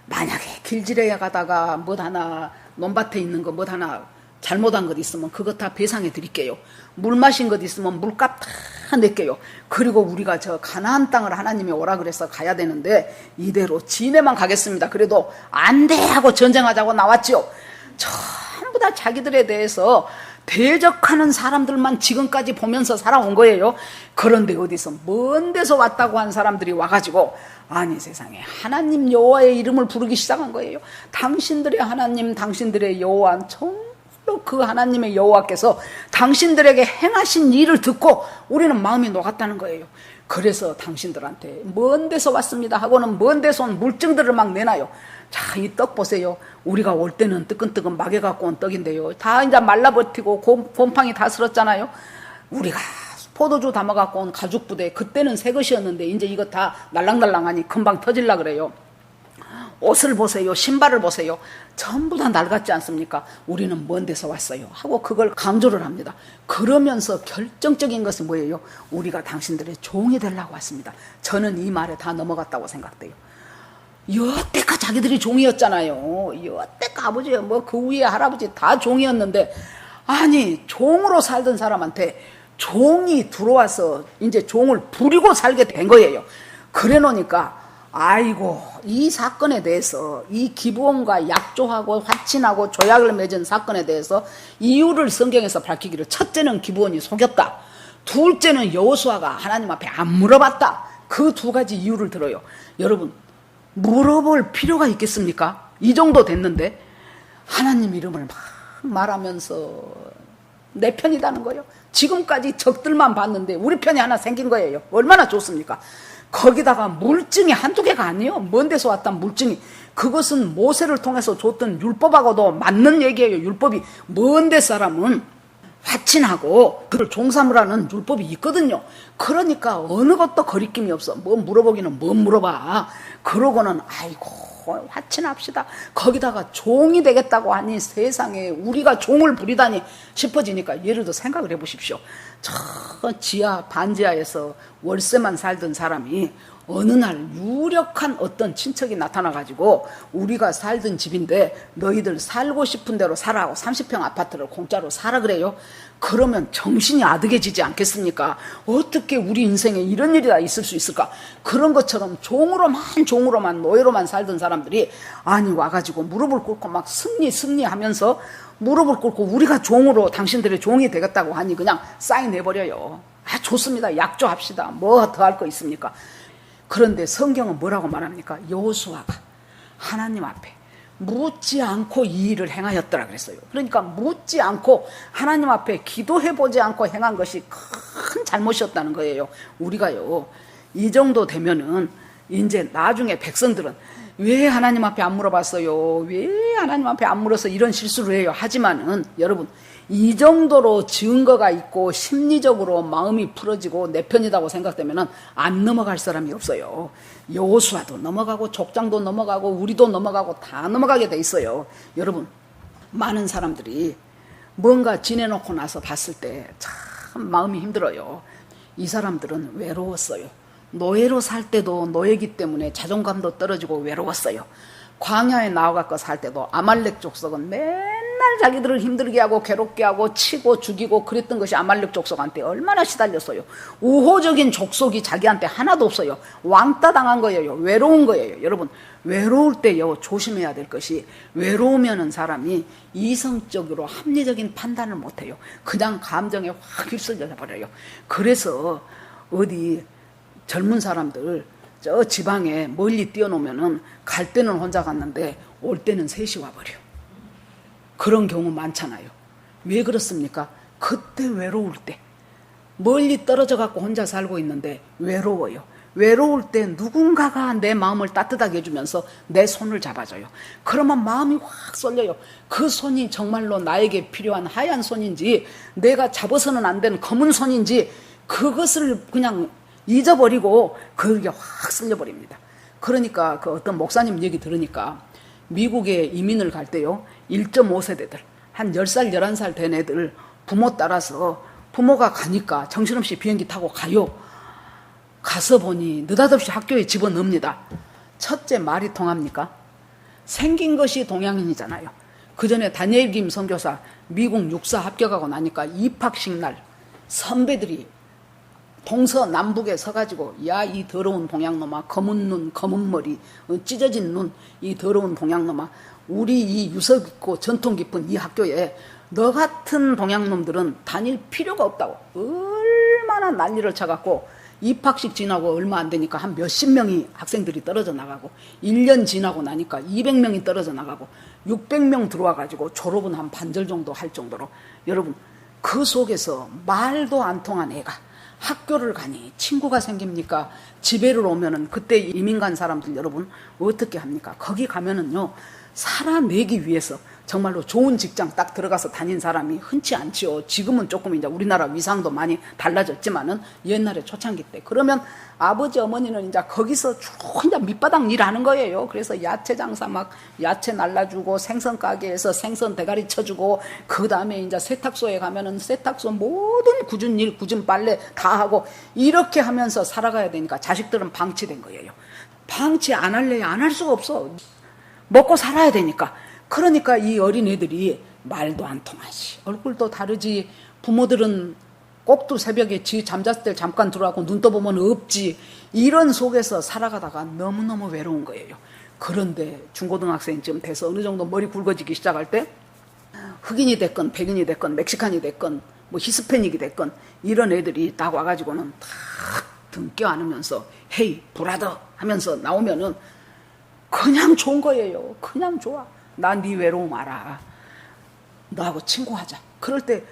만약에 길 지내야 가다가 하나 논밭에 있는 거 하나 잘못한 것 있으면 그것 다 배상해 드릴게요. 물 마신 것 있으면 물값 다 낼게요. 그리고 우리가 저 가나안 땅을 하나님이 오라 그래서 가야 되는데 이대로 진해만 가겠습니다. 그래도 안 돼 하고 전쟁하자고 나왔죠. 전부 다 자기들에 대해서 대적하는 사람들만 지금까지 보면서 살아온 거예요. 그런데 어디서 먼 데서 왔다고 한 사람들이 와가지고 아니 세상에 하나님 여호와의 이름을 부르기 시작한 거예요. 당신들의 하나님, 당신들의 여호와, 정말로 그 하나님의 여호와께서 당신들에게 행하신 일을 듣고 우리는 마음이 녹았다는 거예요. 그래서 당신들한테 먼 데서 왔습니다 하고는 먼 데서 온 물증들을 막 내놔요. 자, 이 떡 보세요. 우리가 올 때는 뜨끈뜨끈 막에 갖고 온 떡인데요. 다 이제 말라버티고 곰팡이 다 슬었잖아요. 우리가 포도주 담아 갖고 온 가죽 부대, 그때는 새 것이었는데 이제 이거 다 날랑날랑하니 금방 터질라 그래요. 옷을 보세요. 신발을 보세요. 전부 다 낡았지 않습니까? 우리는 먼 데서 왔어요 하고 그걸 강조를 합니다. 그러면서 결정적인 것은 뭐예요? 우리가 당신들의 종이 되려고 왔습니다. 저는 이 말에 다 넘어갔다고 생각돼요. 여태까 자기들이 종이었잖아요. 여태까 아버지 뭐 그 위에 할아버지 다 종이었는데 아니 종으로 살던 사람한테 종이 들어와서 이제 종을 부리고 살게 된 거예요. 그래 놓으니까 아이고 이 사건에 대해서 이 기브온과 약조하고 화친하고 조약을 맺은 사건에 대해서 이유를 성경에서 밝히기를 첫째는 기브온이 속였다. 둘째는 여호수아가 하나님 앞에 안 물어봤다. 그 두 가지 이유를 들어요. 여러분 물어볼 필요가 있겠습니까? 이 정도 됐는데 하나님 이름을 막 말하면서 내 편이라는 거예요. 지금까지 적들만 봤는데 우리 편이 하나 생긴 거예요. 얼마나 좋습니까? 거기다가 물증이 한두 개가 아니에요. 먼 데서 왔던 물증이. 그것은 모세를 통해서 줬던 율법하고도 맞는 얘기예요. 율법이 먼 데 사람은 화친하고 그를 종사무라는 율법이 있거든요. 그러니까 어느 것도 거리낌이 없어. 뭐 물어보기는 뭐 물어봐. 그러고는 아이고 화친합시다. 거기다가 종이 되겠다고 하니 세상에 우리가 종을 부리다니 싶어지니까 예를 들어 생각을 해보십시오. 저 지하 반지하에서 월세만 살던 사람이 어느 날 유력한 어떤 친척이 나타나가지고 우리가 살던 집인데 너희들 살고 싶은 대로 살아고 30평 아파트를 공짜로 사라 그래요. 그러면 정신이 아득해지지 않겠습니까? 어떻게 우리 인생에 이런 일이 다 있을 수 있을까? 그런 것처럼 종으로만 노예로만 살던 사람들이 아니 와가지고 무릎을 꿇고 막 승리하면서 무릎을 꿇고 우리가 종으로 당신들의 종이 되겠다고 하니 그냥 사인해버려요. 아 좋습니다. 약조합시다. 뭐 더 할 거 있습니까? 그런데 성경은 뭐라고 말합니까? 여호수아가 하나님 앞에 묻지 않고 이 일을 행하였더라 그랬어요. 그러니까 묻지 않고 하나님 앞에 기도해보지 않고 행한 것이 큰 잘못이었다는 거예요. 우리가요 이 정도 되면은 이제 나중에 백성들은 왜 하나님 앞에 안 물어봤어요? 왜 하나님 앞에 안 물어서 이런 실수를 해요? 하지만은 여러분 이 정도로 증거가 있고 심리적으로 마음이 풀어지고 내 편이라고 생각되면은 안 넘어갈 사람이 없어요. 여호수아도 넘어가고 족장도 넘어가고 우리도 넘어가고 다 넘어가게 돼 있어요. 여러분 많은 사람들이 뭔가 지내놓고 나서 봤을 때 참 마음이 힘들어요. 이 사람들은 외로웠어요. 노예로 살 때도 노예기 때문에 자존감도 떨어지고 외로웠어요. 광야에 나와갖고 살 때도 아말렉 족속은 맨날 자기들을 힘들게 하고 괴롭게 하고 치고 죽이고 그랬던 것이 아말렉 족속한테 얼마나 시달렸어요. 우호적인 족속이 자기한테 하나도 없어요. 왕따 당한 거예요. 외로운 거예요. 여러분 외로울 때요 조심해야 될 것이 외로우면은 사람이 이성적으로 합리적인 판단을 못해요. 그냥 감정에 확 휩쓸려 버려요. 그래서 어디 젊은 사람들 저 지방에 멀리 뛰어놓으면은 갈 때는 혼자 갔는데 올 때는 셋이 와버려. 그런 경우 많잖아요. 왜 그렇습니까? 그때 외로울 때 멀리 떨어져 갖고 혼자 살고 있는데 외로워요. 외로울 때 누군가가 내 마음을 따뜻하게 해주면서 내 손을 잡아줘요. 그러면 마음이 확 쏠려요. 그 손이 정말로 나에게 필요한 하얀 손인지 내가 잡아서는 안 되는 검은 손인지 그것을 그냥 잊어버리고 그게 확 쓸려버립니다. 그러니까 그 어떤 목사님 얘기 들으니까 미국에 이민을 갈 때요 1.5세대들 한 10살 11살 된 애들 부모 따라서 부모가 가니까 정신없이 비행기 타고 가요. 가서 보니 느닷없이 학교에 집어넣습니다. 첫째 말이 통합니까? 생긴 것이 동양인이잖아요. 그 전에 다니엘 김 선교사 미국 육사 합격하고 나니까 입학식 날 선배들이 동서남북에 서가지고 야 이 더러운 동양놈아 검은 눈 검은 머리 찢어진 눈 이 더러운 동양놈아 우리 이 유서 깊고 전통 깊은 이 학교에 너 같은 동양놈들은 다닐 필요가 없다고 얼마나 난리를 쳐갖고 입학식 지나고 얼마 안 되니까 한 몇십 명이 학생들이 떨어져 나가고 1년 지나고 나니까 200명이 떨어져 나가고 600명 들어와가지고 졸업은 한 반절 정도 할 정도로 여러분 그 속에서 말도 안 통한 애가 학교를 가니 친구가 생깁니까? 집에를 오면은 그때 이민 간 사람들 여러분 어떻게 합니까? 거기 가면은요 살아내기 위해서 정말로 좋은 직장 딱 들어가서 다닌 사람이 흔치 않지요. 지금은 조금 이제 우리나라 위상도 많이 달라졌지만은 옛날에 초창기 때 그러면 아버지 어머니는 이제 거기서 쭉 이제 밑바닥 일하는 거예요. 그래서 야채 장사 막 야채 날라주고 생선 가게에서 생선 대가리 쳐주고 그 다음에 이제 세탁소에 가면은 세탁소 모든 굳은 일, 굳은 빨래 다 하고 이렇게 하면서 살아가야 되니까 자식들은 방치된 거예요. 방치 안 할래야 안 할 수가 없어. 먹고 살아야 되니까. 그러니까 이 어린애들이 말도 안 통하지. 얼굴도 다르지. 부모들은 꼭두 새벽에 지 잠잤을 때 잠깐 들어가고 눈 떠보면 없지. 이런 속에서 살아가다가 너무너무 외로운 거예요. 그런데 중고등학생쯤 돼서 어느 정도 머리 굵어지기 시작할 때 흑인이 됐건 백인이 됐건 멕시칸이 됐건 뭐 히스패닉이 됐건 이런 애들이 딱 와가지고는 탁 등 껴안으면서 헤이 브라더 하면서 나오면은 그냥 좋은 거예요. 그냥 좋아. 나 네 외로움 알아. 너하고 친구하자. 그럴 때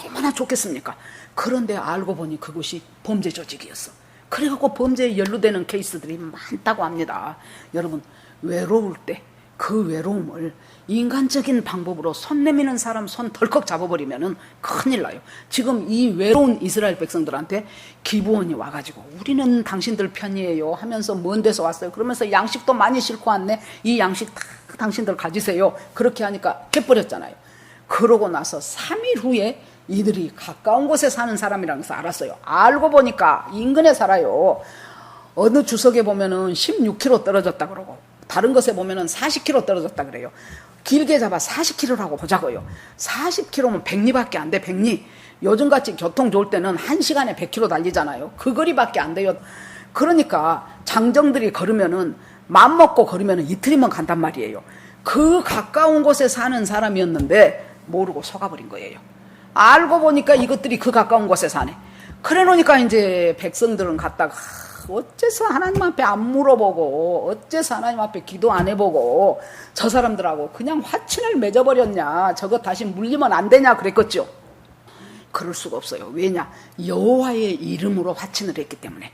얼마나 좋겠습니까? 그런데 알고 보니 그것이 범죄 조직이었어. 그래갖고 범죄에 연루되는 케이스들이 많다고 합니다. 여러분 외로울 때 그 외로움을 인간적인 방법으로 손 내미는 사람 손 덜컥 잡아버리면은 큰일 나요. 지금 이 외로운 이스라엘 백성들한테 기브온이 와가지고 우리는 당신들 편이에요 하면서 먼 데서 왔어요. 그러면서 양식도 많이 싣고 왔네. 이 양식 다 당신들 가지세요. 그렇게 하니까 해버렸잖아요. 그러고 나서 3일 후에 이들이 가까운 곳에 사는 사람이라는 것을 알았어요. 알고 보니까 인근에 살아요. 어느 주석에 보면은 16km 떨어졌다 그러고 다른 것에 보면은 40km 떨어졌다 그래요. 길게 잡아 40km라고 보자고요. 40km면 100리밖에 안 돼. 100리. 요즘같이 교통 좋을 때는 1시간에 100km 달리잖아요. 그 거리밖에 안 돼요. 그러니까 장정들이 걸으면은 맘 먹고 걸으면은 이틀이면 간단 말이에요. 그 가까운 곳에 사는 사람이었는데 모르고 속아버린 거예요. 알고 보니까 이것들이 그 가까운 곳에 사네. 그래 놓으니까 이제 백성들은 갔다가 어째서 하나님 앞에 안 물어보고 어째서 하나님 앞에 기도 안 해보고 저 사람들하고 그냥 화친을 맺어버렸냐. 저거 다시 물리면 안 되냐 그랬겠죠. 그럴 수가 없어요. 왜냐? 여호와의 이름으로 화친을 했기 때문에.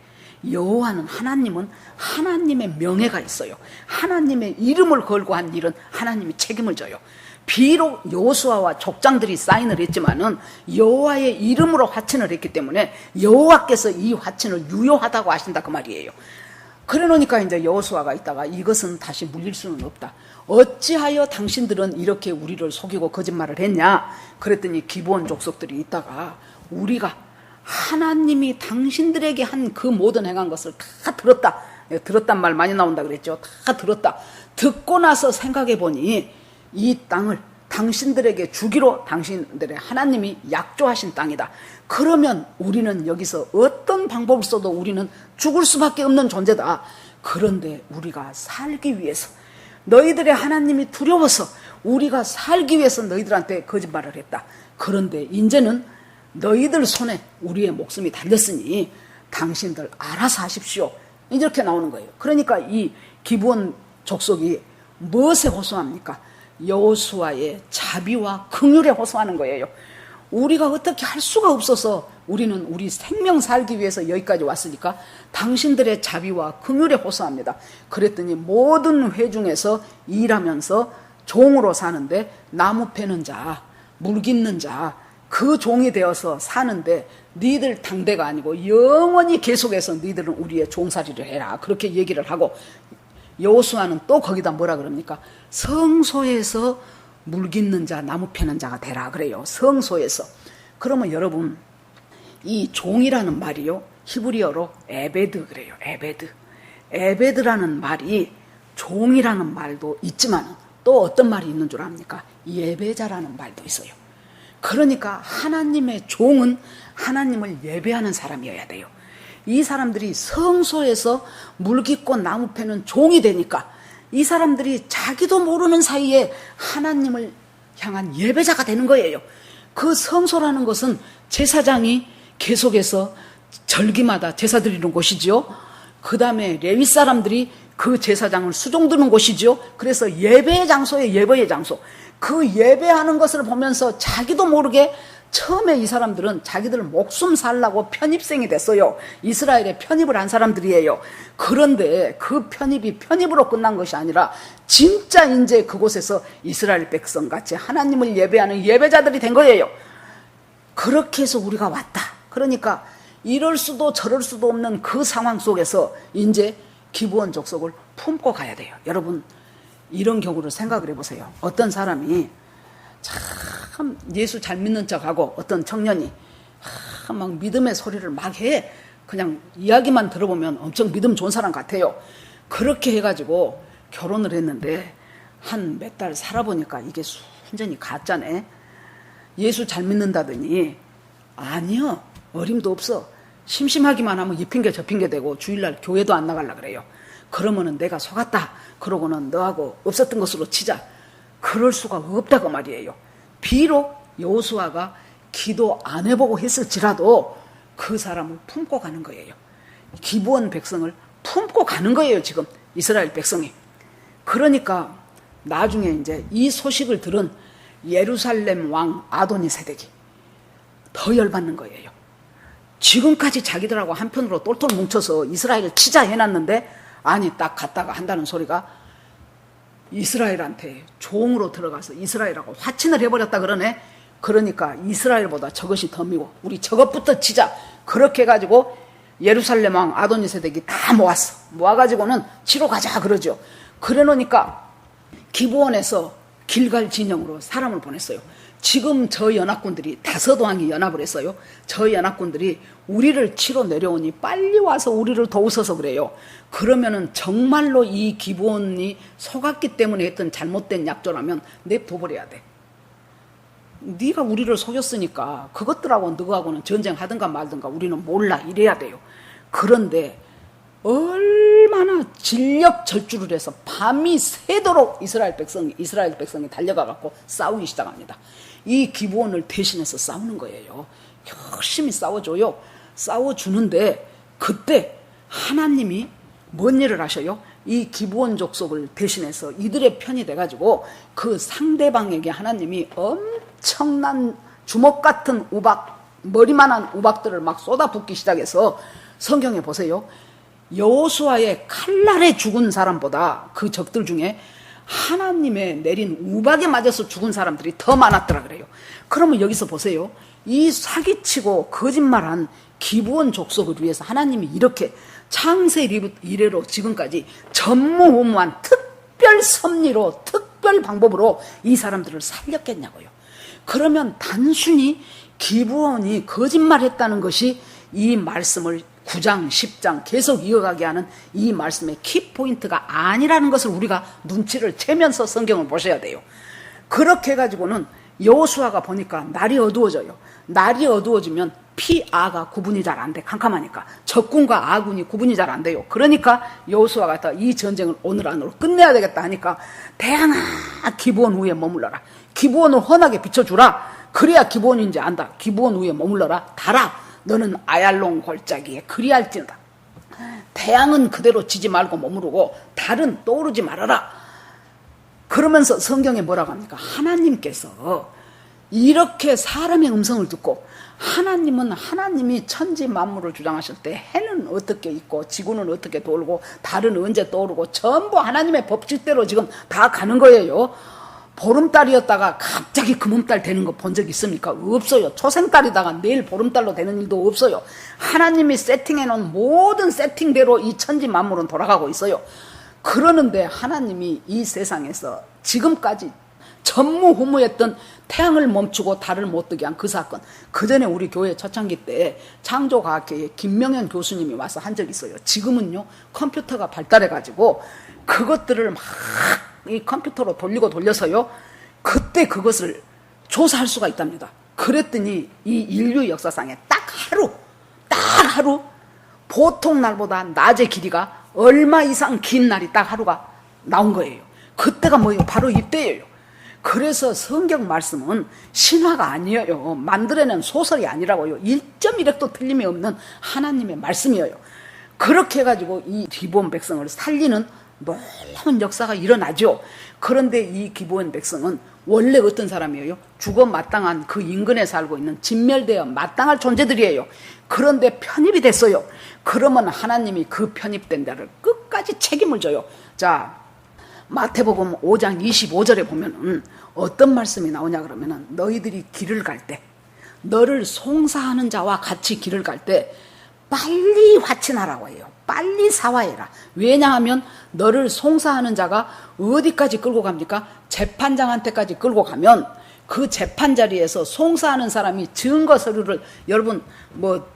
여호와는 하나님은 하나님의 명예가 있어요. 하나님의 이름을 걸고 한 일은 하나님이 책임을 져요. 비록 여호수아와 족장들이 사인을 했지만은 여호와의 이름으로 화친을 했기 때문에 여호와께서 이 화친을 유효하다고 하신다 그 말이에요. 그래 놓으니까 이제 여호수아가 있다가 이것은 다시 물릴 수는 없다. 어찌하여 당신들은 이렇게 우리를 속이고 거짓말을 했냐? 그랬더니 기브온 족속들이 있다가 우리가 하나님이 당신들에게 한 그 모든 행한 것을 다 들었다. 들었단 말 많이 나온다 그랬죠. 다 들었다. 듣고 나서 생각해 보니 이 땅을 당신들에게 주기로 당신들의 하나님이 약조하신 땅이다. 그러면 우리는 여기서 어떤 방법을 써도 우리는 죽을 수밖에 없는 존재다. 그런데 우리가 살기 위해서 너희들의 하나님이 두려워서 우리가 살기 위해서 너희들한테 거짓말을 했다. 그런데 이제는 너희들 손에 우리의 목숨이 달렸으니 당신들 알아서 하십시오. 이렇게 나오는 거예요. 그러니까 이 기브온 족속이 무엇에 호소합니까? 여호수아의 자비와 긍휼에 호소하는 거예요. 우리가 어떻게 할 수가 없어서 우리는 우리 생명 살기 위해서 여기까지 왔으니까 당신들의 자비와 긍휼에 호소합니다. 그랬더니 모든 회중에서 일하면서 종으로 사는데 나무 패는 자, 물 깃는 자, 그 종이 되어서 사는데 니들 당대가 아니고 영원히 계속해서 니들은 우리의 종살이를 해라. 그렇게 얘기를 하고 여호수아는 또 거기다 뭐라 그럽니까? 성소에서 물 깃는 자, 나무 패는 자가 되라 그래요. 성소에서. 그러면 여러분 이 종이라는 말이요 히브리어로 에베드 그래요. 에베드. 에베드라는 말이 종이라는 말도 있지만 또 어떤 말이 있는 줄 압니까? 예배자라는 말도 있어요. 그러니까 하나님의 종은 하나님을 예배하는 사람이어야 돼요. 이 사람들이 성소에서 물 깃고 나무 패는 종이 되니까 이 사람들이 자기도 모르는 사이에 하나님을 향한 예배자가 되는 거예요. 그 성소라는 것은 제사장이 계속해서 절기마다 제사 드리는 곳이지요. 그 다음에 레위 사람들이 그 제사장을 수종드는 곳이지요. 그래서 예배의 장소에 예배의 장소. 그 예배하는 것을 보면서 자기도 모르게 처음에 이 사람들은 자기들 목숨 살라고 편입생이 됐어요. 이스라엘에 편입을 한 사람들이에요. 그런데 그 편입으로 끝난 것이 아니라 진짜 이제 그곳에서 이스라엘 백성같이 하나님을 예배하는 예배자들이 된 거예요. 그렇게 해서 우리가 왔다. 그러니까 이럴 수도 저럴 수도 없는 그 상황 속에서 이제 기브온 족속을 품고 가야 돼요. 여러분, 이런 경우를 생각을 해보세요. 어떤 사람이 참 예수 잘 믿는 척하고 어떤 청년이 막 믿음의 소리를 막 해. 그냥 이야기만 들어보면 엄청 믿음 좋은 사람 같아요. 그렇게 해가지고 결혼을 했는데 한 몇 달 살아보니까 이게 순전히 가짜네. 예수 잘 믿는다더니 아니요, 어림도 없어. 심심하기만 하면 이 핑계 저 핑계 대고 주일날 교회도 안 나가려고 그래요. 그러면은 내가 속았다. 그러고는 너하고 없었던 것으로 치자. 그럴 수가 없다고 말이에요. 비록 여호수아가 기도 안 해보고 했을지라도 그 사람을 품고 가는 거예요. 기브온 백성을 품고 가는 거예요. 지금 이스라엘 백성이. 그러니까 나중에 이제 이 소식을 들은 예루살렘 왕 아도니세덱이 더 열받는 거예요. 지금까지 자기들하고 한편으로 똘똘 뭉쳐서 이스라엘을 치자 해놨는데 아니 딱 갔다가 한다는 소리가 이스라엘한테 종으로 들어가서 이스라엘하고 화친을 해버렸다 그러네. 그러니까 이스라엘보다 저것이 더 미워. 우리 저것부터 치자. 그렇게 해가지고 예루살렘 왕 아도니세덱이 다 모아가지고는 치러 가자 그러죠. 그래 놓으니까 기브온에서 길갈 진영으로 사람을 보냈어요. 지금 저 연합군들이 5왕이 연합을 했어요. 저 연합군들이 우리를 치러 내려오니 빨리 와서 우리를 도우셔서 그래요. 그러면은 정말로 이 기브온이 속았기 때문에 했던 잘못된 약조라면 냅둬버려야 돼. 네가 우리를 속였으니까 그것들하고 너하고는 전쟁하든가 말든가 우리는 몰라 이래야 돼요. 그런데 얼마나 진력 절주를 해서 밤이 새도록 이스라엘 백성이 달려가갖고 싸우기 시작합니다. 이 기브온을 대신해서 싸우는 거예요. 열심히 싸워줘요. 싸워주는데 그때 하나님이 뭔 일을 하셔요? 이 기브온 족속을 대신해서 이들의 편이 돼가지고 그 상대방에게 하나님이 엄청난 주먹 같은 우박, 머리만한 우박들을 막 쏟아붓기 시작해서 성경에 보세요. 여호수아의 칼날에 죽은 사람보다 그 적들 중에 하나님의 내린 우박에 맞아서 죽은 사람들이 더 많았더라 그래요. 그러면 여기서 보세요. 이 사기치고 거짓말한 기브온 족속을 위해서 하나님이 이렇게 창세 이래로 지금까지 전무후무한 특별 섭리로 특별 방법으로 이 사람들을 살렸겠냐고요. 그러면 단순히 기브온이 거짓말했다는 것이 이 말씀을 9장, 10장 계속 이어가게 하는 이 말씀의 키포인트가 아니라는 것을 우리가 눈치를 채면서 성경을 보셔야 돼요. 그렇게 해가지고는 여호수아가 보니까 날이 어두워져요. 날이 어두워지면 피아가 구분이 잘 안 돼. 캄캄하니까. 적군과 아군이 구분이 잘 안 돼요. 그러니까 여호수아가 이 전쟁을 오늘 안으로 끝내야 되겠다 하니까 대항아 기브온 위에 머물러라. 기브온을 훤하게 비춰주라. 그래야 기브온이 이제 안다. 기브온 위에 머물러라. 달아. 너는 아얄론 골짜기에 그리할지어다. 태양은 그대로 지지 말고 머무르고 달은 떠오르지 말아라. 그러면서 성경에 뭐라고 합니까? 하나님께서 이렇게 사람의 음성을 듣고 하나님은 하나님이 천지 만물을 주장하실 때 해는 어떻게 있고 지구는 어떻게 돌고 달은 언제 떠오르고 전부 하나님의 법칙대로 지금 다 가는 거예요. 보름달이었다가 갑자기 금음달 되는 거 본 적 있습니까? 없어요. 초생달이다가 내일 보름달로 되는 일도 없어요. 하나님이 세팅해놓은 모든 세팅대로 이 천지 만물은 돌아가고 있어요. 그러는데 하나님이 이 세상에서 지금까지 전무후무했던 태양을 멈추고 달을 못 뜨게 한 그 사건, 그 전에 우리 교회 초창기 때 창조과학회에 김명현 교수님이 와서 한 적이 있어요. 지금은요 컴퓨터가 발달해가지고 그것들을 막 이 컴퓨터로 돌리고 돌려서요 그때 그것을 조사할 수가 있답니다. 그랬더니 이 인류 역사상에 딱 하루 보통 날보다 낮의 길이가 얼마 이상 긴 날이 딱 하루가 나온 거예요. 그때가 뭐예요? 바로 이때예요. 그래서 성경 말씀은 신화가 아니에요. 만들어낸 소설이 아니라고요. 1.1획도 틀림이 없는 하나님의 말씀이에요. 그렇게 해가지고 이 기브온 백성을 살리는 놀라운 역사가 일어나죠. 그런데 이 기브온 백성은 원래 어떤 사람이에요? 죽어 마땅한 그 인근에 살고 있는 진멸되어 마땅할 존재들이에요. 그런데 편입이 됐어요. 그러면 하나님이 그 편입된 데를 끝까지 책임을 져요. 자, 마태복음 5장 25절에 보면은 어떤 말씀이 나오냐 그러면은 너희들이 길을 갈 때, 너를 송사하는 자와 같이 길을 갈 때 빨리 화친하라고 해요. 빨리 사화해라. 왜냐하면 너를 송사하는 자가 어디까지 끌고 갑니까? 재판장한테까지 끌고 가면 그 재판 자리에서 송사하는 사람이 증거 서류를, 여러분 뭐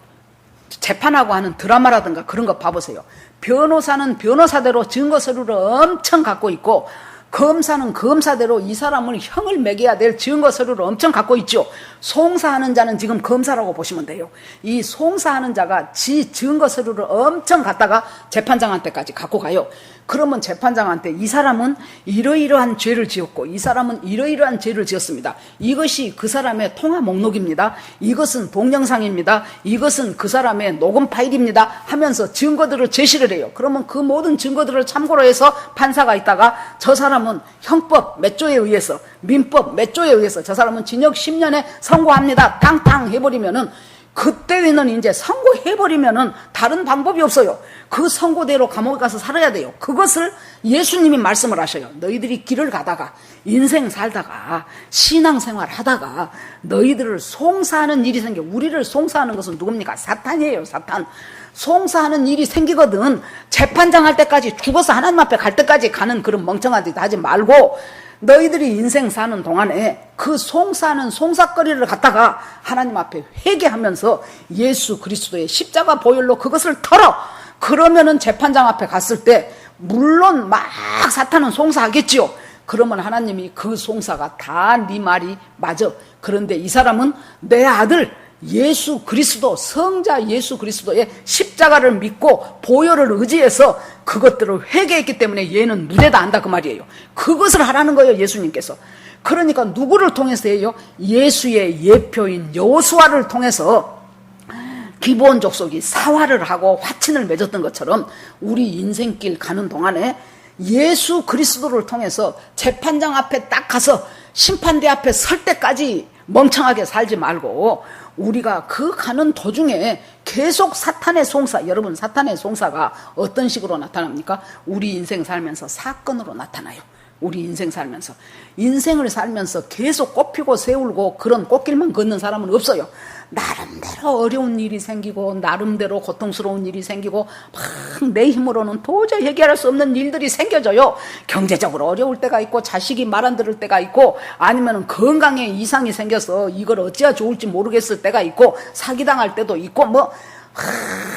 재판하고 하는 드라마라든가 그런 거 봐보세요. 변호사는 변호사대로 증거 서류를 엄청 갖고 있고, 검사는 검사대로 이 사람을 형을 매겨야 될 증거 서류를 엄청 갖고 있죠. 송사하는 자는 지금 검사라고 보시면 돼요. 이 송사하는 자가 지 증거 서류를 엄청 갖다가 재판장한테까지 갖고 가요. 그러면 재판장한테 이 사람은 이러이러한 죄를 지었고 이 사람은 이러이러한 죄를 지었습니다. 이것이 그 사람의 통화 목록입니다. 이것은 동영상입니다. 이것은 그 사람의 녹음 파일입니다. 하면서 증거들을 제시를 해요. 그러면 그 모든 증거들을 참고로 해서 판사가 있다가 저 사람은 형법 몇 조에 의해서, 민법 몇 조에 의해서 저 사람은 징역 10년에 선고합니다. 탕탕 해버리면은, 그때는 이제 선고해버리면은 다른 방법이 없어요. 그 선고대로 감옥에 가서 살아야 돼요. 그것을 예수님이 말씀을 하셔요. 너희들이 길을 가다가, 인생 살다가, 신앙생활 하다가 너희들을 송사하는 일이 생겨. 우리를 송사하는 것은 누굽니까? 사탄이에요. 사탄. 송사하는 일이 생기거든. 재판장 할 때까지, 죽어서 하나님 앞에 갈 때까지 가는 그런 멍청한 짓 하지 말고, 너희들이 인생 사는 동안에 그 송사하는 송사거리를 갖다가 하나님 앞에 회개하면서 예수 그리스도의 십자가 보혈로 그것을 털어. 그러면은 재판장 앞에 갔을 때 물론 막 사탄은 송사하겠지요. 그러면 하나님이 그 송사가 다 네 말이 맞아. 그런데 이 사람은 내 아들 예수 그리스도, 성자 예수 그리스도의 십자가를 믿고 보혈을 의지해서 그것들을 회개했기 때문에 얘는 무죄다 안다 그 말이에요. 그것을 하라는 거예요, 예수님께서. 그러니까 누구를 통해서 해요? 예수의 예표인 여호수아를 통해서 기브온 족속이 사화를 하고 화친을 맺었던 것처럼 우리 인생길 가는 동안에 예수 그리스도를 통해서 재판장 앞에 딱 가서 심판대 앞에 설 때까지 멍청하게 살지 말고 우리가 그 가는 도중에 계속 사탄의 송사, 여러분 사탄의 송사가 어떤 식으로 나타납니까? 우리 인생 살면서 사건으로 나타나요. 우리 인생 살면서. 인생을 살면서 계속 꽃피고 새울고 그런 꽃길만 걷는 사람은 없어요. 나름대로 어려운 일이 생기고 나름대로 고통스러운 일이 생기고 막 내 힘으로는 도저히 해결할 수 없는 일들이 생겨져요. 경제적으로 어려울 때가 있고 자식이 말 안 들을 때가 있고 아니면 건강에 이상이 생겨서 이걸 어찌해야 좋을지 모르겠을 때가 있고 사기당할 때도 있고 뭐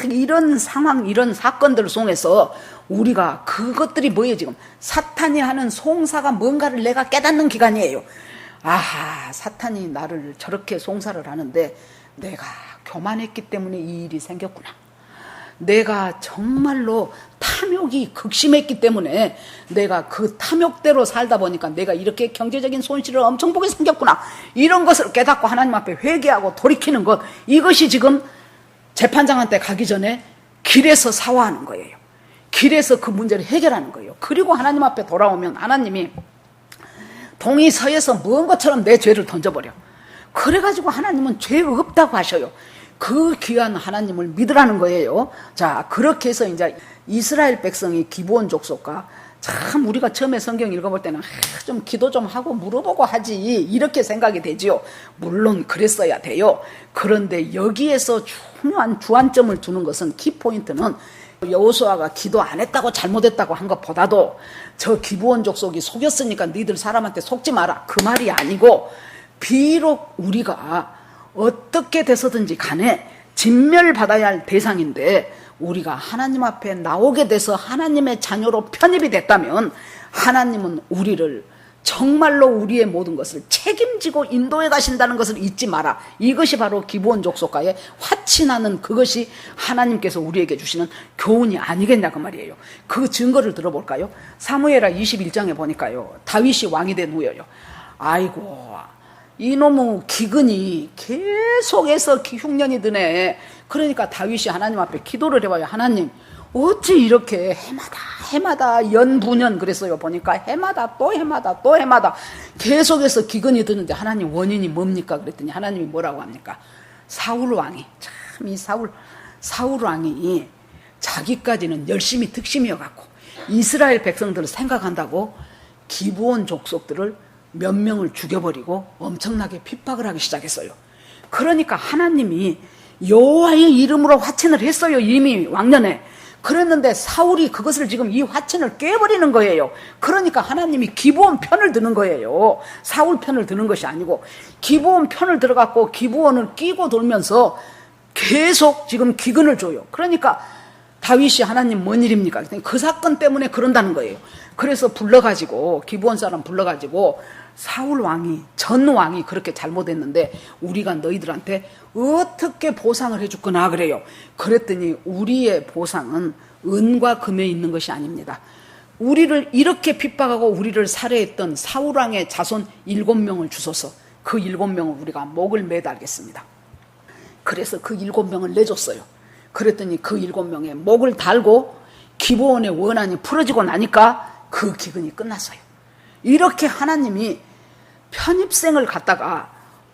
이런 상황, 이런 사건들 속에서 우리가 그것들이 뭐예요? 지금 사탄이 하는 송사가 뭔가를 내가 깨닫는 기간이에요. 아하, 사탄이 나를 저렇게 송사를 하는데 내가 교만했기 때문에 이 일이 생겼구나. 내가 정말로 탐욕이 극심했기 때문에 내가 그 탐욕대로 살다 보니까 내가 이렇게 경제적인 손실을 엄청 보게 생겼구나. 이런 것을 깨닫고 하나님 앞에 회개하고 돌이키는 것, 이것이 지금 재판장한테 가기 전에 길에서 사화하는 거예요. 길에서 그 문제를 해결하는 거예요. 그리고 하나님 앞에 돌아오면 하나님이 동이 서에서 먼 것처럼 내 죄를 던져버려. 그래가지고 하나님은 죄 없다고 하셔요. 그 귀한 하나님을 믿으라는 거예요. 자, 그렇게 해서 이제 이스라엘 백성이 기브온 족속과 참 우리가 처음에 성경 읽어볼 때는 좀 기도 좀 하고 물어보고 하지 이렇게 생각이 되지요. 물론 그랬어야 돼요. 그런데 여기에서 중요한 주안점을 두는 것은 키포인트는 여호수아가 기도 안 했다고 잘못했다고 한 것보다도 저 기브온 족속이 속였으니까 너희들 사람한테 속지 마라 그 말이 아니고, 비록 우리가 어떻게 돼서든지 간에 진멸받아야 할 대상인데 우리가 하나님 앞에 나오게 돼서 하나님의 자녀로 편입이 됐다면 하나님은 우리를 정말로 우리의 모든 것을 책임지고 인도해 가신다는 것을 잊지 마라. 이것이 바로 기브온 족속과의 화친하는 그것이 하나님께서 우리에게 주시는 교훈이 아니겠냐 그 말이에요. 그 증거를 들어볼까요? 사무엘하 21장에 보니까요, 다윗이 왕이 된 후에요, 아이고 이놈의 기근이 계속해서 흉년이 드네. 그러니까 다윗이 하나님 앞에 기도를 해봐요. 하나님 어찌 이렇게 해마다 연부년 그랬어요. 보니까 해마다 또 해마다 또 해마다 계속해서 기근이 드는데 하나님 원인이 뭡니까? 그랬더니 하나님이 뭐라고 합니까? 사울 왕이 참 이 사울 왕이 자기까지는 열심히 득심이어 갖고 이스라엘 백성들을 생각한다고 기브온 족속들을 몇 명을 죽여버리고 엄청나게 핍박을 하기 시작했어요. 그러니까 하나님이 여호와의 이름으로 화친을 했어요. 이미 왕년에. 그랬는데 사울이 그것을 지금 이 화친을 깨버리는 거예요. 그러니까 하나님이 기브온 편을 드는 거예요. 사울 편을 드는 것이 아니고 기브온 편을 들어갖고 기브온을 끼고 돌면서 계속 지금 기근을 줘요. 그러니까 다윗이 하나님 뭔 일입니까? 그 사건 때문에 그런다는 거예요. 그래서 불러가지고 기브온 사람 불러가지고 사울 왕이 전 왕이 그렇게 잘못했는데 우리가 너희들한테 어떻게 보상을 해줄 거나 그래요. 그랬더니 우리의 보상은 은과 금에 있는 것이 아닙니다. 우리를 이렇게 핍박하고 우리를 살해했던 사울 왕의 자손 7명을 주소서. 그 7명을 우리가 목을 매달겠습니다. 그래서 그 7명을 내줬어요. 그랬더니 그 7명의 목을 달고 기브온의 원한이 풀어지고 나니까 그 기근이 끝났어요. 이렇게 하나님이 편입생을 갖다가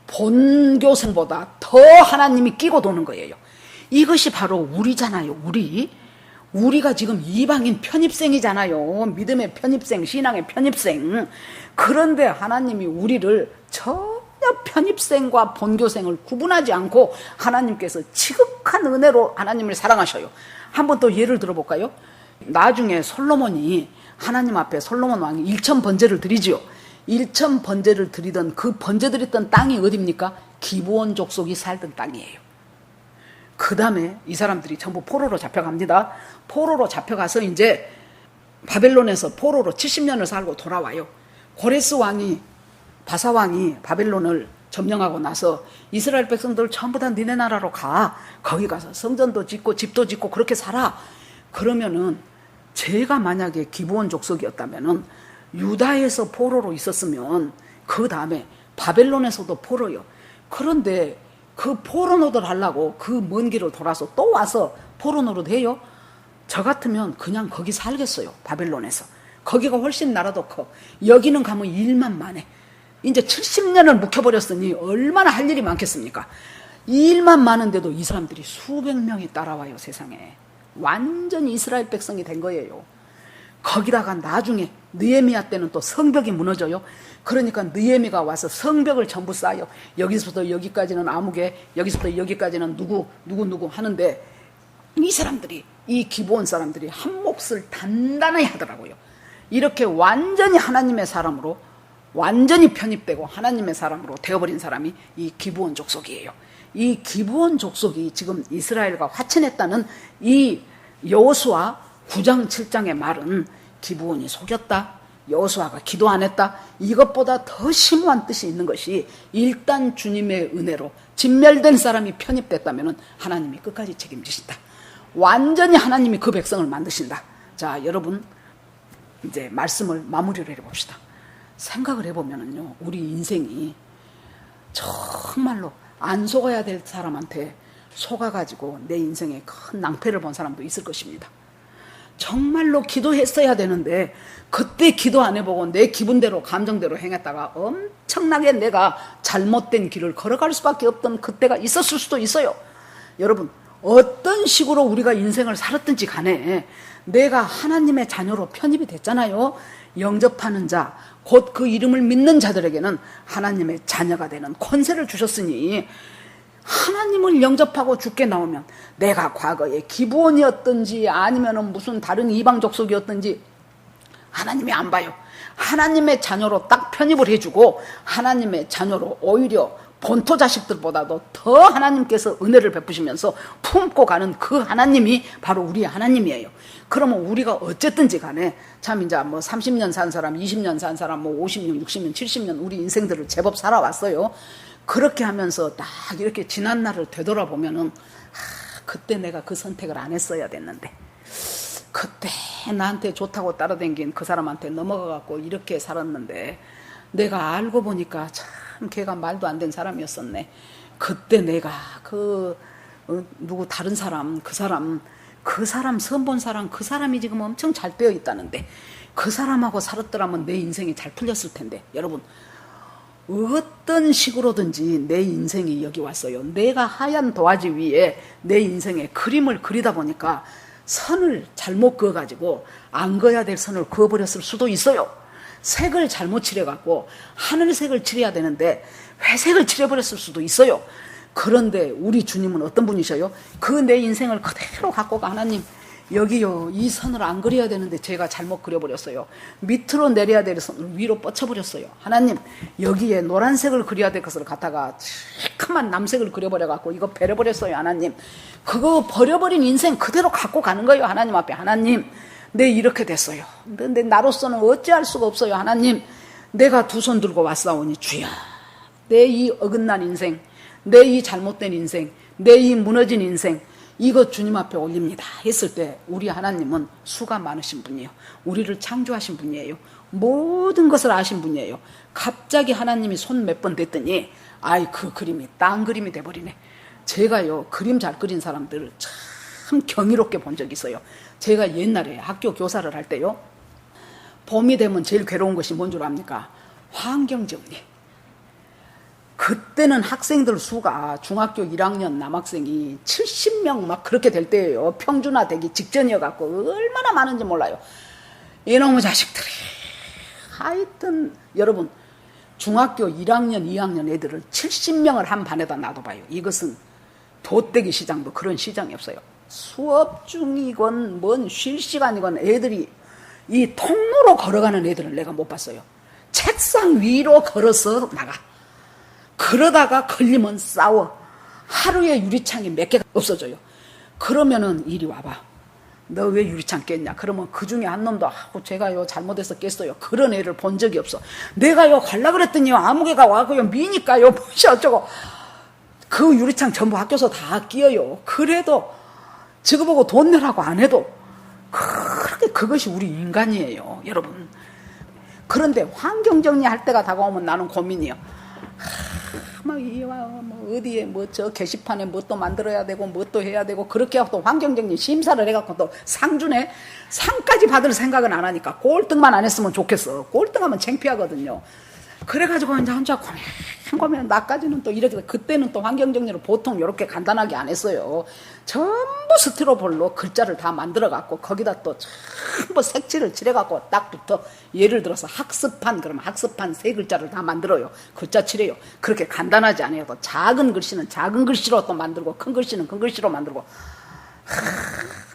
본교생보다 더 하나님이 끼고 도는 거예요. 이것이 바로 우리잖아요. 우리가 지금 이방인 편입생이잖아요. 믿음의 편입생, 신앙의 편입생. 그런데 하나님이 우리를 전혀 편입생과 본교생을 구분하지 않고 하나님께서 지극한 은혜로 하나님을 사랑하셔요. 한번 또 예를 들어볼까요? 나중에 솔로몬이 하나님 앞에 솔로몬 왕이 1천 번제를 드리지요. 1천 번제를 드리던 그 번제 드렸던 땅이 어디입니까? 기브온 족속이 살던 땅이에요. 그 다음에 이 사람들이 전부 포로로 잡혀갑니다. 포로로 잡혀가서 이제 바벨론에서 포로로 70년을 살고 돌아와요. 고레스 왕이 바사 왕이 바벨론을 점령하고 나서 이스라엘 백성들 전부 다 니네 나라로 가. 거기 가서 성전도 짓고 집도 짓고 그렇게 살아. 그러면은 제가 만약에 기브온 족속이었다면은 유다에서 포로로 있었으면 그 다음에 바벨론에서도 포로요. 그런데 그 포로 노릇 하려고 그 먼 길을 돌아서 또 와서 포로 노릇 해요? 저 같으면 그냥 거기 살겠어요. 바벨론에서. 거기가 훨씬 나라도 커. 여기는 가면 일만 많해. 이제 70년을 묵혀버렸으니 얼마나 할 일이 많겠습니까? 일만 많은데도 이 사람들이 수백 명이 따라와요. 세상에. 완전히 이스라엘 백성이 된 거예요. 거기다가 나중에 느헤미야 때는 또 성벽이 무너져요. 그러니까 느헤미가 와서 성벽을 전부 쌓아요. 여기서부터 여기까지는 아무개, 여기서부터 여기까지는 누구 하는데 이 사람들이, 이 기브온 사람들이 한 몫을 단단히 하더라고요. 이렇게 완전히 하나님의 사람으로 완전히 편입되고 하나님의 사람으로 되어버린 사람이 이 기브온 족속이에요. 이 기브온 족속이 지금 이스라엘과 화친했다는 이 여호수아 9장 7장의 말은 기브온이 속였다, 여호수아가 기도 안 했다, 이것보다 더 심오한 뜻이 있는 것이 일단 주님의 은혜로 진멸된 사람이 편입됐다면 하나님이 끝까지 책임지신다. 완전히 하나님이 그 백성을 만드신다. 자, 여러분 이제 말씀을 마무리를 해봅시다. 생각을 해보면은요, 우리 인생이 정말로 안 속아야 될 사람한테 속아가지고 내 인생에 큰 낭패를 본 사람도 있을 것입니다. 정말로 기도했어야 되는데 그때 기도 안 해보고 내 기분대로 감정대로 행했다가 엄청나게 내가 잘못된 길을 걸어갈 수밖에 없던 그때가 있었을 수도 있어요. 여러분, 어떤 식으로 우리가 인생을 살았든지 간에 내가 하나님의 자녀로 편입이 됐잖아요. 영접하는 자, 곧 그 이름을 믿는 자들에게는 하나님의 자녀가 되는 권세를 주셨으니 하나님을 영접하고 죽게 나오면 내가 과거에 기브온이었든지 아니면 무슨 다른 이방 족속이었든지 하나님이 안 봐요. 하나님의 자녀로 딱 편입을 해주고 하나님의 자녀로 오히려 본토 자식들보다도 더 하나님께서 은혜를 베푸시면서 품고 가는 그 하나님이 바로 우리의 하나님이에요. 그러면 우리가 어쨌든지 간에 참 이제 뭐 30년 산 사람, 20년 산 사람, 뭐 50년, 60년, 70년 우리 인생들을 제법 살아왔어요. 그렇게 하면서 딱 이렇게 지난 날을 되돌아보면은 그때 내가 그 선택을 안 했어야 됐는데, 그때 나한테 좋다고 따라댕긴 그 사람한테 넘어가갖고 이렇게 살았는데 내가 알고 보니까 참 걔가 말도 안 된 사람이었었네. 그때 내가 누구 다른 사람, 그 사람 선본 사람, 그 사람이 지금 엄청 잘 되어 있다는데 그 사람하고 살았더라면 내 인생이 잘 풀렸을 텐데. 여러분, 어떤 식으로든지 내 인생이 여기 왔어요. 내가 하얀 도화지 위에 내 인생에 그림을 그리다 보니까 선을 잘못 그어가지고 안 그어야 될 선을 그어버렸을 수도 있어요. 색을 잘못 칠해갖고 하늘색을 칠해야 되는데 회색을 칠해버렸을 수도 있어요. 그런데 우리 주님은 어떤 분이셔요? 그 내 인생을 그대로 갖고 가. 하나님, 여기요, 이 선을 안 그려야 되는데 제가 잘못 그려버렸어요. 밑으로 내려야 될 선을 위로 뻗쳐버렸어요. 하나님, 여기에 노란색을 그려야 될 것을 갖다가 시커먼 남색을 그려버려갖고 이거 버려버렸어요. 하나님, 그거 버려버린 인생 그대로 갖고 가는 거예요. 하나님 앞에. 하나님, 내 이렇게 됐어요. 근데 나로서는 어찌할 수가 없어요. 하나님, 내가 두 손 들고 왔사오니 주여, 내 이 어긋난 인생, 내 이 잘못된 인생, 내 이 무너진 인생, 이거 주님 앞에 올립니다 했을 때 우리 하나님은 수가 많으신 분이에요. 우리를 창조하신 분이에요. 모든 것을 아신 분이에요. 갑자기 하나님이 손 몇 번 댔더니 아이, 그 그림이 딴 그림이 돼버리네. 제가요, 그림 잘 그린 사람들을 참 경이롭게 본 적이 있어요. 제가 옛날에 학교 교사를 할 때요, 봄이 되면 제일 괴로운 것이 뭔 줄 압니까? 환경정리. 그때는 학생들 수가 중학교 1학년 남학생이 70명 막 그렇게 될 때예요. 평준화되기 직전이어갖고 얼마나 많은지 몰라요. 이놈의 자식들이. 하여튼 여러분, 중학교 1학년 2학년 애들을 70명을 한 반에다 놔둬봐요. 이것은 돛대기 시장도 그런 시장이 없어요. 수업 중이건 뭔 쉴 시간이건 애들이 이 통로로 걸어가는 애들을 내가 못 봤어요. 책상 위로 걸어서 나가. 그러다가 걸리면 싸워. 하루에 유리창이 몇 개가 없어져요. 그러면은 이리 와봐. 너 왜 유리창 깼냐? 그러면 그 중에 한 놈도 제가요 잘못해서 깼어요. 그런 애를 본 적이 없어. 내가요 갈라 그랬더니요 아무개가 와고요 미니까요 뭐시 어쩌고. 그 유리창 전부 학교에서 다 끼어요. 그래도 저거 보고 돈 내라고 안 해도 그렇게 그것이 우리 인간이에요, 여러분. 그런데 환경정리 할 때가 다가오면 나는 고민이에요. 어디에 저 게시판에 뭐 또 만들어야 되고 뭐 또 해야 되고 그렇게 하고 또 환경정리 심사를 해갖고 또 상 주네. 상까지 받을 생각은 안 하니까 꼴등만 안 했으면 좋겠어. 꼴등하면 창피하거든요. 그래가지고 이제 혼자 고민 나까지는 또 이렇게. 그때는 또 환경정리를 보통 이렇게 간단하게 안 했어요. 전부 스티로폴로 글자를 다 만들어갖고 거기다 또 전부 색칠을 칠해갖고 딱 붙어. 예를 들어서 학습판, 그러면 학습판 3글자를 다 만들어요. 글자 칠해요. 그렇게 간단하지 않아요. 또 작은 글씨는 작은 글씨로 또 만들고 큰 글씨는 큰 글씨로 만들고.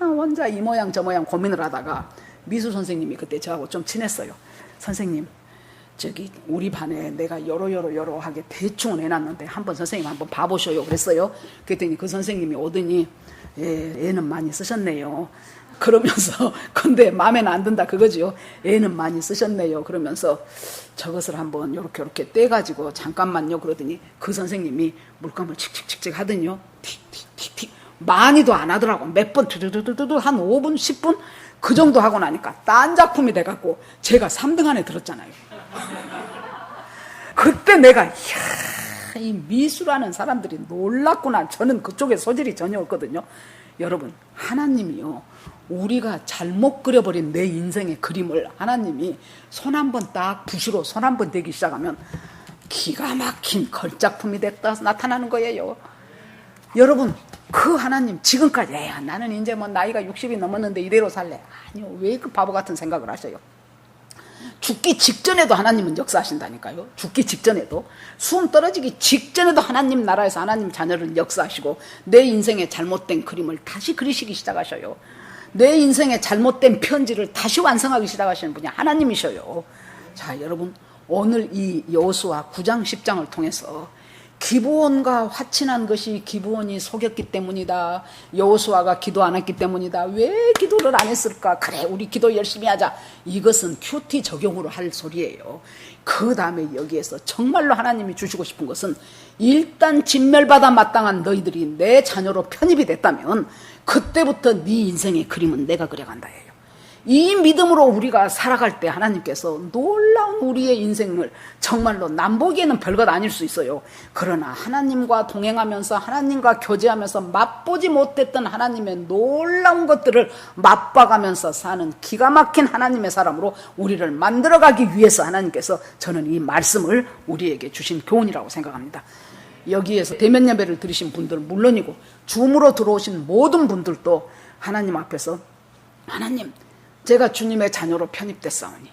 혼자 이 모양 저 모양 고민을 하다가 미술 선생님이 그때 저하고 좀 친했어요. 선생님, 저기 우리 반에 내가 여러하게 대충 해놨는데 한번 선생님 한번 봐보셔요 그랬어요. 그랬더니 그 선생님이 오더니 애는 많이 쓰셨네요 그러면서, 근데 마음에는 안 든다 그거죠. 애는 많이 쓰셨네요 그러면서 저것을 한번 요렇게 떼가지고 잠깐만요 그러더니 그 선생님이 물감을 칙칙칙칙 하더니요 틱틱틱틱 많이도 안 하더라고. 몇 번 두두두두두 한 5분 10분 그 정도 하고 나니까 딴 작품이 돼갖고 제가 3등 안에 들었잖아요. 그때 내가 이야, 이 미술하는 사람들이 놀랐구나. 저는 그쪽에 소질이 전혀 없거든요. 여러분, 하나님이요, 우리가 잘못 그려버린 내 인생의 그림을 하나님이 손 한번 딱 붓으로 손 한번 대기 시작하면 기가 막힌 걸작품이 됐다 나타나는 거예요. 여러분, 그 하나님 지금까지 나는 이제 뭐 나이가 60이 넘었는데 이대로 살래. 아니요, 왜 그 바보 같은 생각을 하셔요? 죽기 직전에도 하나님은 역사하신다니까요. 죽기 직전에도, 숨 떨어지기 직전에도 하나님 나라에서 하나님 자녀를 역사하시고 내 인생의 잘못된 그림을 다시 그리시기 시작하셔요. 내 인생의 잘못된 편지를 다시 완성하기 시작하시는 분이 하나님이셔요. 자, 여러분, 오늘 이 여호수아 9장 10장을 통해서 기브온과 화친한 것이 기브온이 속였기 때문이다. 여호수아가 기도 안 했기 때문이다. 왜 기도를 안 했을까? 그래, 우리 기도 열심히 하자. 이것은 큐티 적용으로 할 소리예요. 그 다음에 여기에서 정말로 하나님이 주시고 싶은 것은, 일단 진멸받아 마땅한 너희들이 내 자녀로 편입이 됐다면 그때부터 네 인생의 그림은 내가 그려간다예요. 이 믿음으로 우리가 살아갈 때 하나님께서 놀라운 우리의 인생을 정말로 남보기에는 별것 아닐 수 있어요. 그러나 하나님과 동행하면서 하나님과 교제하면서 맛보지 못했던 하나님의 놀라운 것들을 맛봐가면서 사는 기가 막힌 하나님의 사람으로 우리를 만들어가기 위해서 하나님께서 저는 이 말씀을 우리에게 주신 교훈이라고 생각합니다. 여기에서 대면 예배를 들으신 분들은 물론이고 줌으로 들어오신 모든 분들도 하나님 앞에서 하나님, 제가 주님의 자녀로 편입됐사오니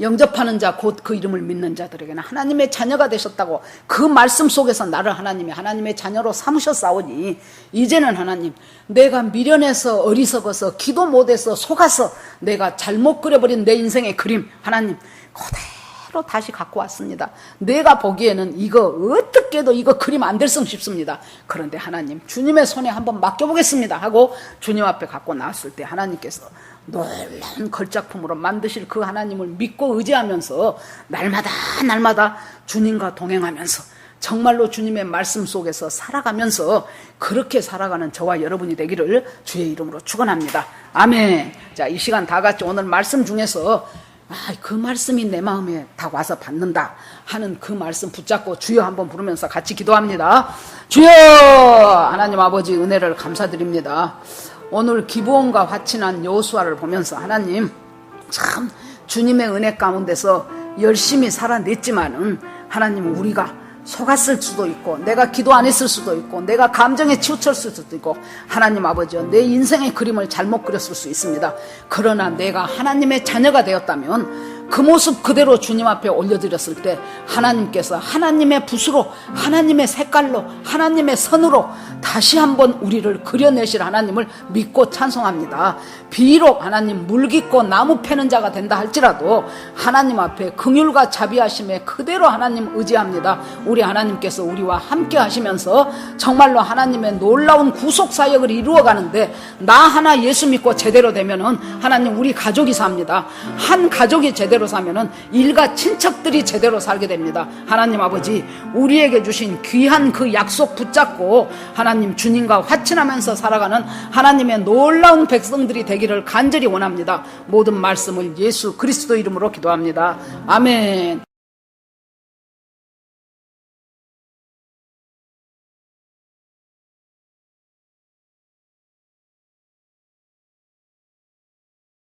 영접하는 자 곧 그 이름을 믿는 자들에게는 하나님의 자녀가 되셨다고 그 말씀 속에서 나를 하나님의 자녀로 삼으셨사오니 이제는 하나님, 내가 미련해서 어리석어서 기도 못해서 속아서 내가 잘못 그려버린 내 인생의 그림 하나님 그대로 다시 갖고 왔습니다. 내가 보기에는 이거 어떻게 해도 이거 그림 안 될성 싶습니다. 그런데 하나님 주님의 손에 한번 맡겨보겠습니다 하고 주님 앞에 갖고 나왔을 때 하나님께서 놀라운 걸작품으로 만드실 그 하나님을 믿고 의지하면서 날마다 주님과 동행하면서 정말로 주님의 말씀 속에서 살아가면서 그렇게 살아가는 저와 여러분이 되기를 주의 이름으로 축원합니다. 아멘. 자, 이 시간 다 같이 오늘 말씀 중에서 그 말씀이 내 마음에 다 와서 받는다 하는 그 말씀 붙잡고 주여 한번 부르면서 같이 기도합니다. 주여! 하나님 아버지 은혜를 감사드립니다. 오늘 기브온과 화친한 여호수아를 보면서 하나님 참 주님의 은혜 가운데서 열심히 살아냈지만은 하나님 우리가 속았을 수도 있고 내가 기도 안 했을 수도 있고 내가 감정에 치우쳤을 수도 있고 하나님 아버지 내 인생의 그림을 잘못 그렸을 수 있습니다. 그러나 내가 하나님의 자녀가 되었다면 그 모습 그대로 주님 앞에 올려드렸을 때 하나님께서 하나님의 붓으로 하나님의 색깔로 하나님의 선으로 다시 한번 우리를 그려내실 하나님을 믿고 찬송합니다. 비록 하나님 물깃고 나무 패는 자가 된다 할지라도 하나님 앞에 긍휼과 자비하심에 그대로 하나님 의지합니다. 우리 하나님께서 우리와 함께 하시면서 정말로 하나님의 놀라운 구속사역을 이루어가는데 나 하나 예수 믿고 제대로 되면은 하나님 우리 가족이 삽니다. 한 가족이 제대로 사면은 일가 친척들이 제대로 살게 됩니다. 하나님 아버지 우리에게 주신 귀한 그 약속 붙잡고 하나님 주님과 화친하면서 살아가는 하나님의 놀라운 백성들이 되기를 간절히 원합니다. 모든 말씀을 예수 그리스도 이름으로 기도합니다. 아멘.